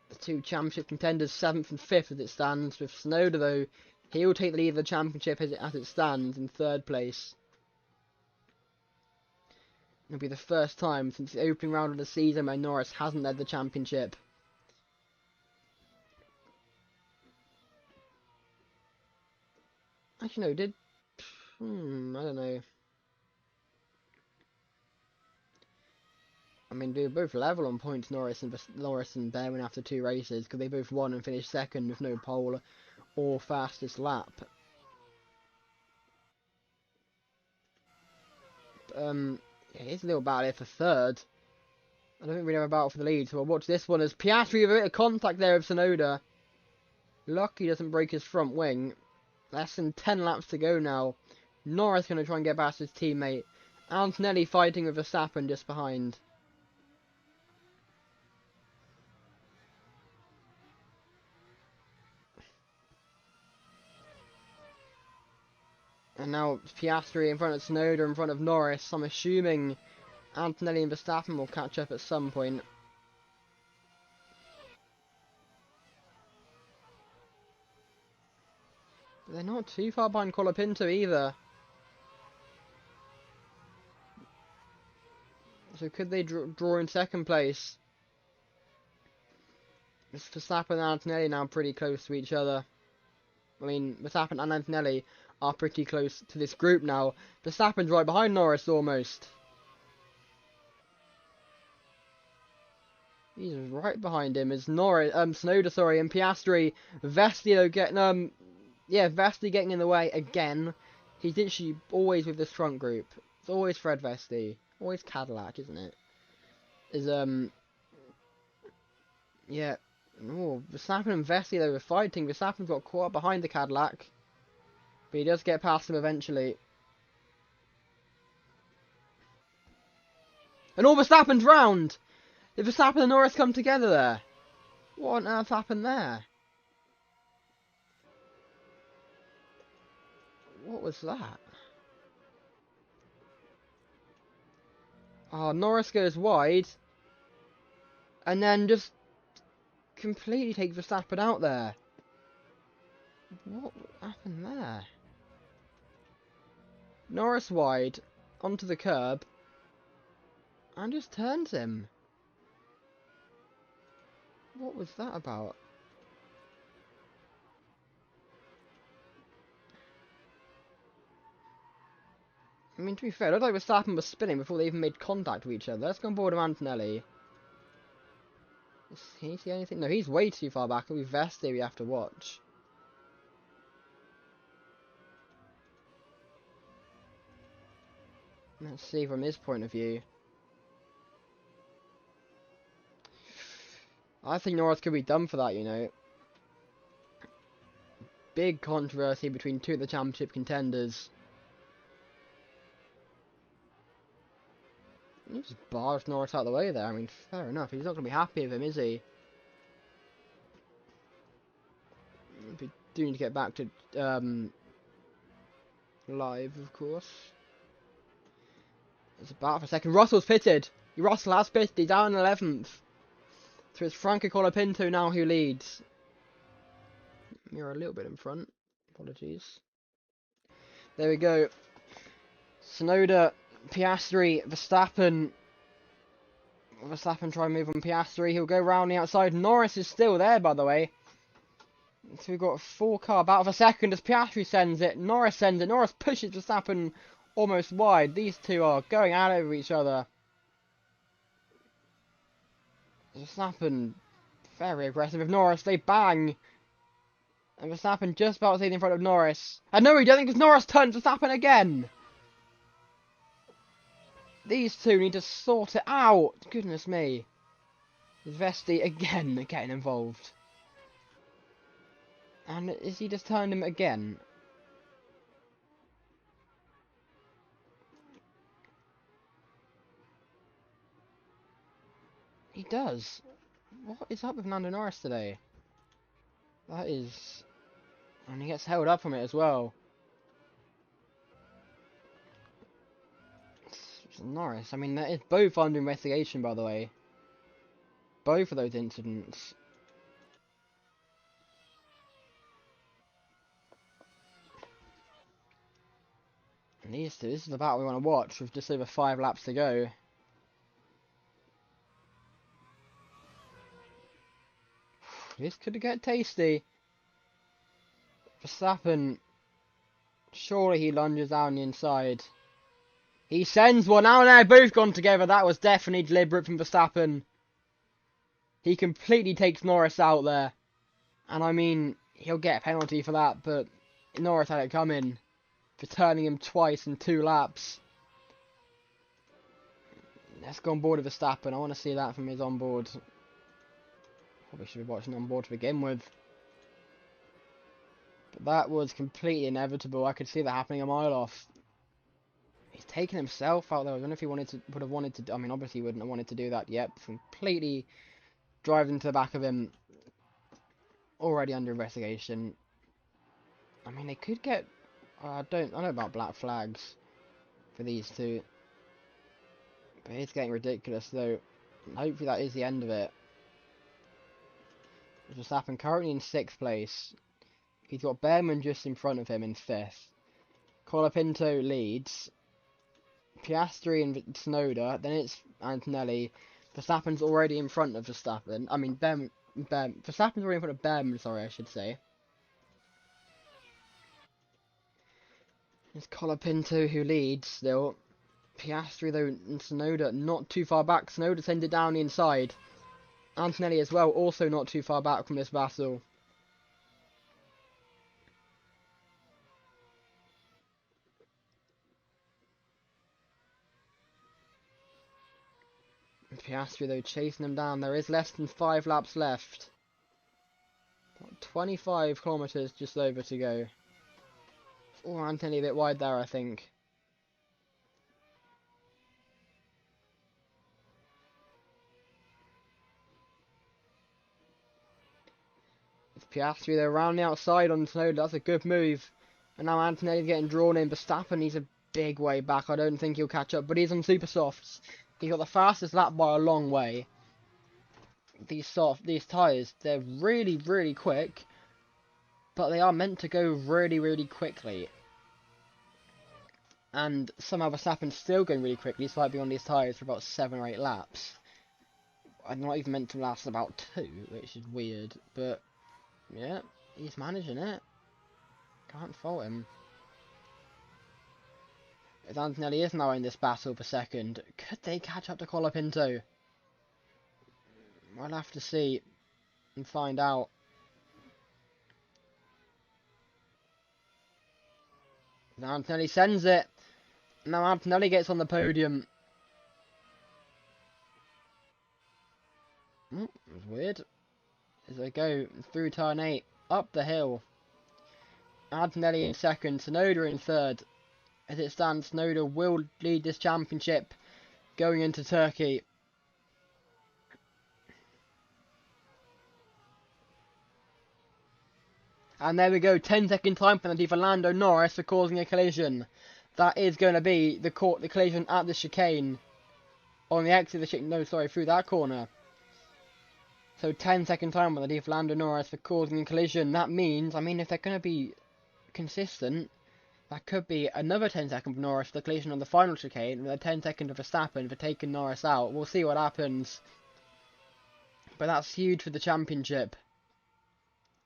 The two championship contenders, 7th and 5th as it stands. With Tsunoda, though, he'll take the lead of the championship as it stands in 3rd place. It'll be the first time since the opening round of the season where Norris hasn't led the championship. Actually, no, I don't know. I mean, they're both level on points, Norris and Behrman after 2 races, because they both won and finished 2nd with no pole or fastest lap. Here's a little battle here for 3rd. I don't really have a battle for the lead, so I'll watch this one as Piastri with a bit of contact there with Tsunoda. Lucky he doesn't break his front wing. Less than 10 laps to go now. Norris going to try and get past his teammate. Antonelli fighting with Verstappen just behind. And now Piastri in front of Tsunoda, in front of Norris. I'm assuming Antonelli and Verstappen will catch up at some point. But they're not too far behind Colapinto either. So could they draw in second place? Verstappen and Antonelli now pretty close to each other. I mean, Verstappen and Antonelli are pretty close to this group now. Verstappen's right behind Norris almost. He's right behind him as Tsunoda, sorry, and Piastri. Vesti though getting Vesti getting in the way again. He's literally always with this front group. It's always Fred Vesti, always Cadillac, isn't it? Yeah. Oh, Verstappen and Vesti though were fighting. Verstappen's got caught up behind the Cadillac, but he does get past him eventually. And all Verstappen's round. Did Verstappen and Norris come together there? What on earth happened there? What was that? Oh, Norris goes wide. And then just completely takes Verstappen out there. What happened there? Norris wide, onto the curb. And just turns him. What was that about? I mean, to be fair, it looked like Verstappen was spinning before they even made contact with each other. Let's go on board with Antonelli. Can he see anything? No, he's way too far back. It'll be Vesti we have to watch. Let's see from his point of view. I think Norris could be done for that, you know. Big controversy between two of the championship contenders. He just barged Norris out of the way there. I mean, fair enough. He's not going to be happy with him, is he? We do need to get back to live, of course. It's about for a second. Russell's pitted. Russell has pitted. He's down 11th. So it's Franco Colapinto now who leads. We're a little bit in front. Apologies. There we go. Tsunoda, Piastri, Verstappen. Verstappen try and move on Piastri. He'll go round the outside. Norris is still there, by the way. So we've got a 4-car battle for second as Piastri sends it. Norris sends it. Norris pushes Verstappen almost wide. These two are going out over each other. Verstappen very aggressive with Norris. They bang. And Verstappen just about to see in front of Norris. And no, he doesn't because Norris turns Verstappen again. These two need to sort it out. Goodness me. Vesti again getting involved. And is he just turned him again? He does. What is up with Lando Norris today? That is... And he gets held up from it as well. It's Norris. I mean, that is both under investigation, by the way. Both of those incidents. And these two, this is the battle we want to watch with just over 5 laps to go. This could get tasty. Verstappen, surely he lunges down the inside. He sends one. Now they've both gone together. That was definitely deliberate from Verstappen. He completely takes Norris out there. And I mean, he'll get a penalty for that, but Norris had it coming for turning him twice in 2 laps. Let's go on board with Verstappen. I want to see that from his onboard. Probably should be watching on board to begin with. But that was completely inevitable. I could see that happening a mile off. He's taken himself out there. I don't know if he would have wanted to. I mean, obviously he wouldn't have wanted to do that yet. Completely drive into the back of him. Already under investigation. I mean, they could get. I don't know about black flags for these two. But it's getting ridiculous, though. Hopefully that is the end of it. Verstappen currently in 6th place. He's got Behrman just in front of him in 5th. Colapinto leads. Piastri and Tsunoda. Then it's Antonelli. Verstappen's already in front of Verstappen. I mean, Verstappen's already in front of Behrman, sorry, I should say. It's Colapinto who leads still. Piastri, though, and Tsunoda not too far back. Tsunoda sends it down the inside. Antonelli as well, also not too far back from this battle. Piastri, though, chasing them down. There is less than 5 laps left. About 25 kilometres just over to go. Oh, Antonelli a bit wide there, I think. It's Piastri, they're around the outside on Tsunoda. That's a good move. And now Antonelli's getting drawn in. Verstappen, he's a big way back. I don't think he'll catch up, but he's on super softs. He got the fastest lap by a long way. These tyres, they're really, really quick, but they are meant to go really, really quickly. And somehow Verstappen's still going really quickly, so I'd be on these tyres for about 7 or 8 laps. I'm not even meant to last about 2, which is weird, but yeah, he's managing it. Can't fault him. As Antonelli is now in this battle for second, could they catch up to Colapinto? I'll have to see and find out. Now Antonelli sends it. Now Antonelli gets on the podium. That was weird. As they go through turn 8, up the hill. Antonelli in second, Tsunoda in third. As it stands, Tsunoda will lead this championship going into Turkey. And there we go, 10-second time penalty for Lando Norris for causing a collision. That is going to be the collision at the chicane. On the exit of the chicane, no, sorry, through that corner. So 10-second time penalty for Lando Norris for causing a collision. That means, I mean, if they're going to be consistent, that could be another 10-second for Norris for the collision on the final chicane, and a 10-second for Verstappen for taking Norris out. We'll see what happens. But that's huge for the championship.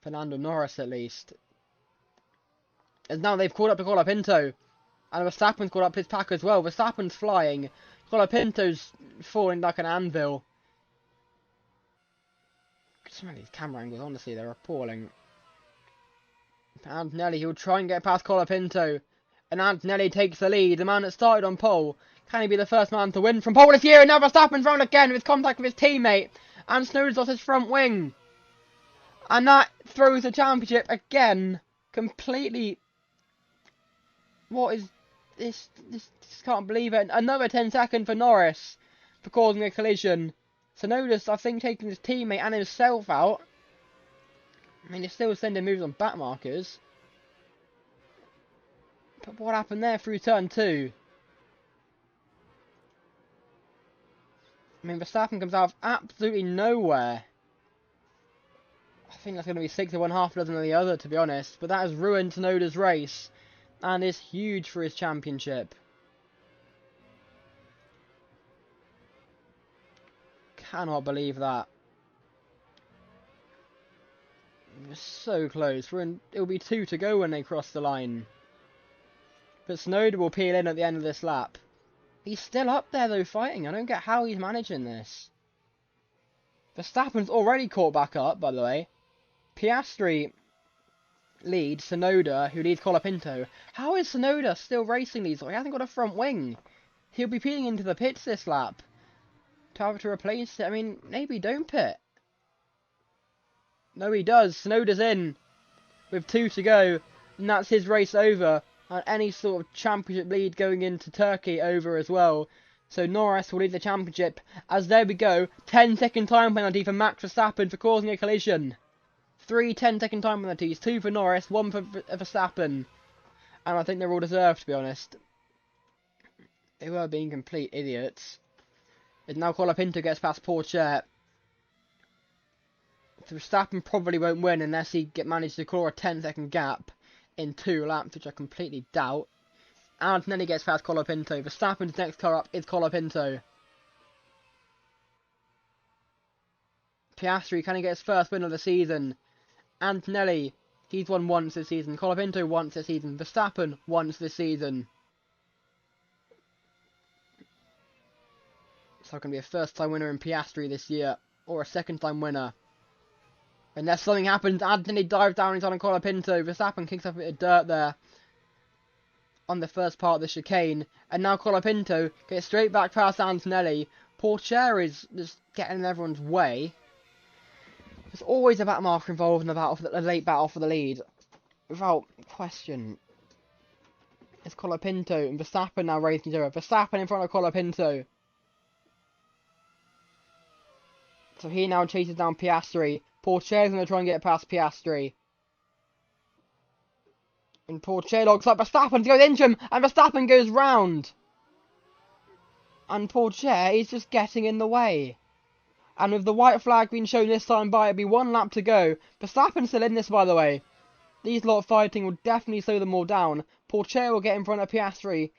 Fernando Norris, at least. As now they've caught up to Colapinto. And Verstappen's caught up his pack as well. Verstappen's flying. Colapinto's falling like an anvil. Some of these camera angles, honestly, they're appalling. Antonelli, he'll try and get past Colapinto. And Antonelli takes the lead. The man that started on pole. Can he be the first man to win from pole this year? And now Verstappen's round again with contact with his teammate. And Tsunoda's lost his front wing. And that throws the championship again. Completely. What is this? Just can't believe it. Another 10-second for Norris for causing a collision. Tsunoda's, I think, taking his teammate and himself out. I mean, he's still sending moves on back markers. But what happened there through turn 2? I mean, Verstappen comes out of absolutely nowhere. I think that's going to be 6 of one, half a dozen of the other, to be honest. But that has ruined Tsunoda's race. And is huge for his championship. Cannot believe that. We're so close. It'll be 2 to go when they cross the line. But Tsunoda will peel in at the end of this lap. He's still up there, though, fighting. I don't get how he's managing this. Verstappen's already caught back up, by the way. Piastri leads Tsunoda, who leads Colapinto. How is Tsunoda still racing these? He hasn't got a front wing. He'll be peeling into the pits this lap. To have to replace it. I mean, maybe don't pit. No, he does. Tsunoda's in with 2 to go. And that's his race over. and any sort of championship lead going into Turkey over as well. So Norris will lead the championship, as there we go, 10-second time penalty for Max Verstappen for causing a collision. 3 10-second time penalties, 2 for Norris, 1 for Verstappen. And I think they're all deserved, to be honest. They were being complete idiots. It's now Colapinto gets past Pourchaire. So Verstappen probably won't win unless he manages to claw a 10-second gap in 2 laps, which I completely doubt. Antonelli gets past Colapinto. Verstappen's next car up is Colapinto. Piastri, can he get his first win of the season? Antonelli, he's won once this season. Colapinto once this season. Verstappen once this season. So going to be a first-time winner in Piastri this year, or a second-time winner. Unless something happens, Antonelli dives down inside on Colapinto. Verstappen kicks up a bit of dirt there on the first part of the chicane, and now Colapinto gets straight back past Antonelli. Pourchaire is just getting in everyone's way. There's always a back marker involved in a late battle for the lead, without question. It's Colapinto and Verstappen now racing each other. Verstappen in front of Colapinto. So he now chases down Piastri. Pourchaire's going to try and get past Piastri. And Pourchaire locks up Verstappen to go into him, and Verstappen goes round. And Pourchaire is just getting in the way. And with the white flag being shown this time by, it'll be 1 lap to go. Verstappen's still in this, by the way. These lot fighting will definitely slow them all down. Pourchaire will get in front of Piastri.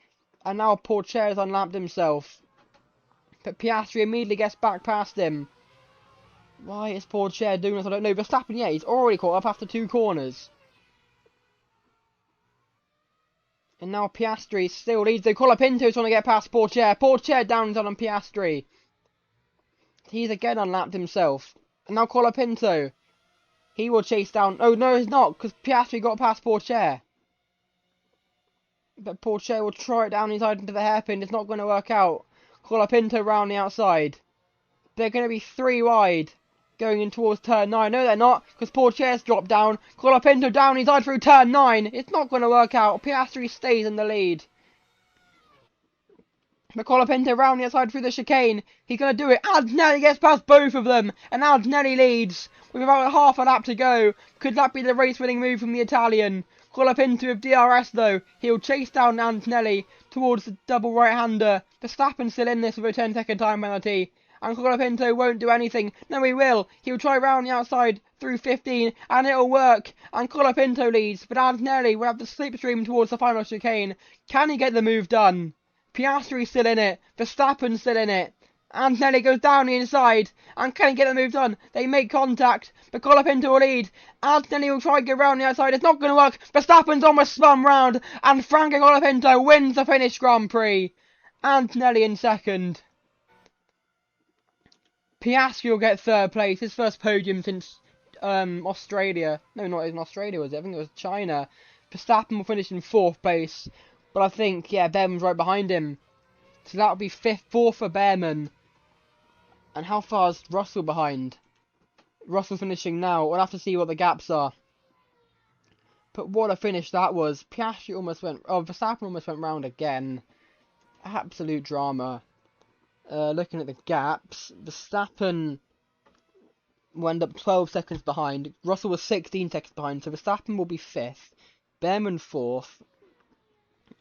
And now Pourchaire's unlapped himself. But Piastri immediately gets back past him. Why is Pourchaire doing this? I don't know. Verstappen, yeah, he's already caught up after 2 corners. And now Piastri still leads. Colapinto's trying to get past Pourchaire. Pourchaire down on Piastri. He's again unlapped himself. And now Colapinto. He will chase down. Oh, no, he's not, because Piastri got past Pourchaire. But Pourchaire will try it down inside into the hairpin. It's not going to work out. Colapinto round the outside. They're going to be 3 wide. Going in towards turn 9. No, they're not, because Pourchaire's dropped down. Colapinto down inside through turn 9. It's not going to work out. Piastri stays in the lead. But Colapinto round the outside through the chicane. He's going to do it. Antonelli gets past both of them. And Antonelli leads with about half a lap to go. Could that be the race-winning move from the Italian? Colapinto with DRS though. He'll chase down Antonelli towards the double right-hander. Verstappen's still in this with a 10-second time penalty. And Colapinto won't do anything. No, he will. He'll try round the outside through 15, and it'll work. And Colapinto leads, but Antonelli will have the slipstream towards the final chicane. Can he get the move done? Piastri's still in it. Verstappen's still in it. Antonelli goes down the inside. And can he get the move done? They make contact, but Colapinto will lead. Antonelli will try and get round the outside. It's not going to work. Verstappen's almost spun round, and Franco Colapinto wins the Finnish Grand Prix. Antonelli in second. Piastri will get 3rd place, his first podium since Australia. No, not in Australia, was it? I think it was China. Verstappen will finish in 4th place. But I think, yeah, Behrman's right behind him. So that'll be 4th for Behrman. And how far is Russell behind? Russell finishing now. We'll have to see what the gaps are. But what a finish that was. Piastri almost went... Oh, Verstappen almost went round again. Absolute drama. Looking at the gaps, Verstappen will end up 12 seconds behind. Russell was 16 seconds behind, so Verstappen will be 5th. Behrman 4th.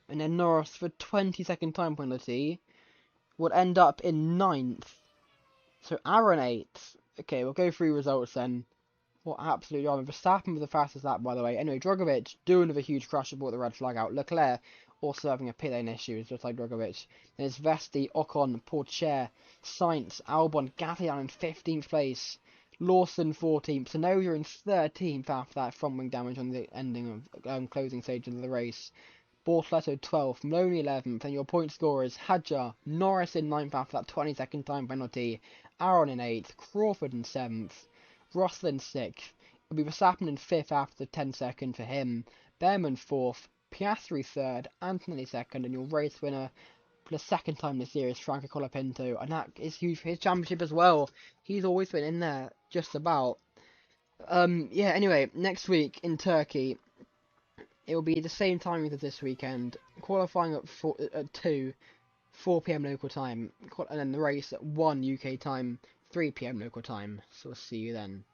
And then Norris, for 20-second time penalty, would end up in 9th. So Aaron 8th. Okay, we'll go through results then. What absolute drama. Verstappen was the fastest lap, by the way. Anyway, Drogovic doing with a huge crash and brought the red flag out. Leclerc also having a pit lane issue, just like Drogovic. Then it's Vesti, Ocon, Pourchaire, Sainz, Albon, Gasly in 15th place. Lawson 14th. Tsunoda in 13th after that front wing damage on the ending of closing stages of the race. Bortoleto 12th, Maloney 11th, and your point scorers Hadjar, Norris in 9th after that 20-second time penalty, Aaron in 8th, Crawford in 7th, Russell in 6th, it'll be Verstappen in 5th after the 10-second for him, Behrman 4th, Piastri 3rd, Antonelli 2nd, and your race winner for the 2nd time this year is Franco Colapinto, and that is huge for his championship as well. He's always been in there, just about. Yeah, anyway, next week in Turkey, It will be the same timing as this weekend, qualifying at 2, 4 p.m. local time, and then the race at 1 UK time, 3 p.m. local time. So we'll see you then.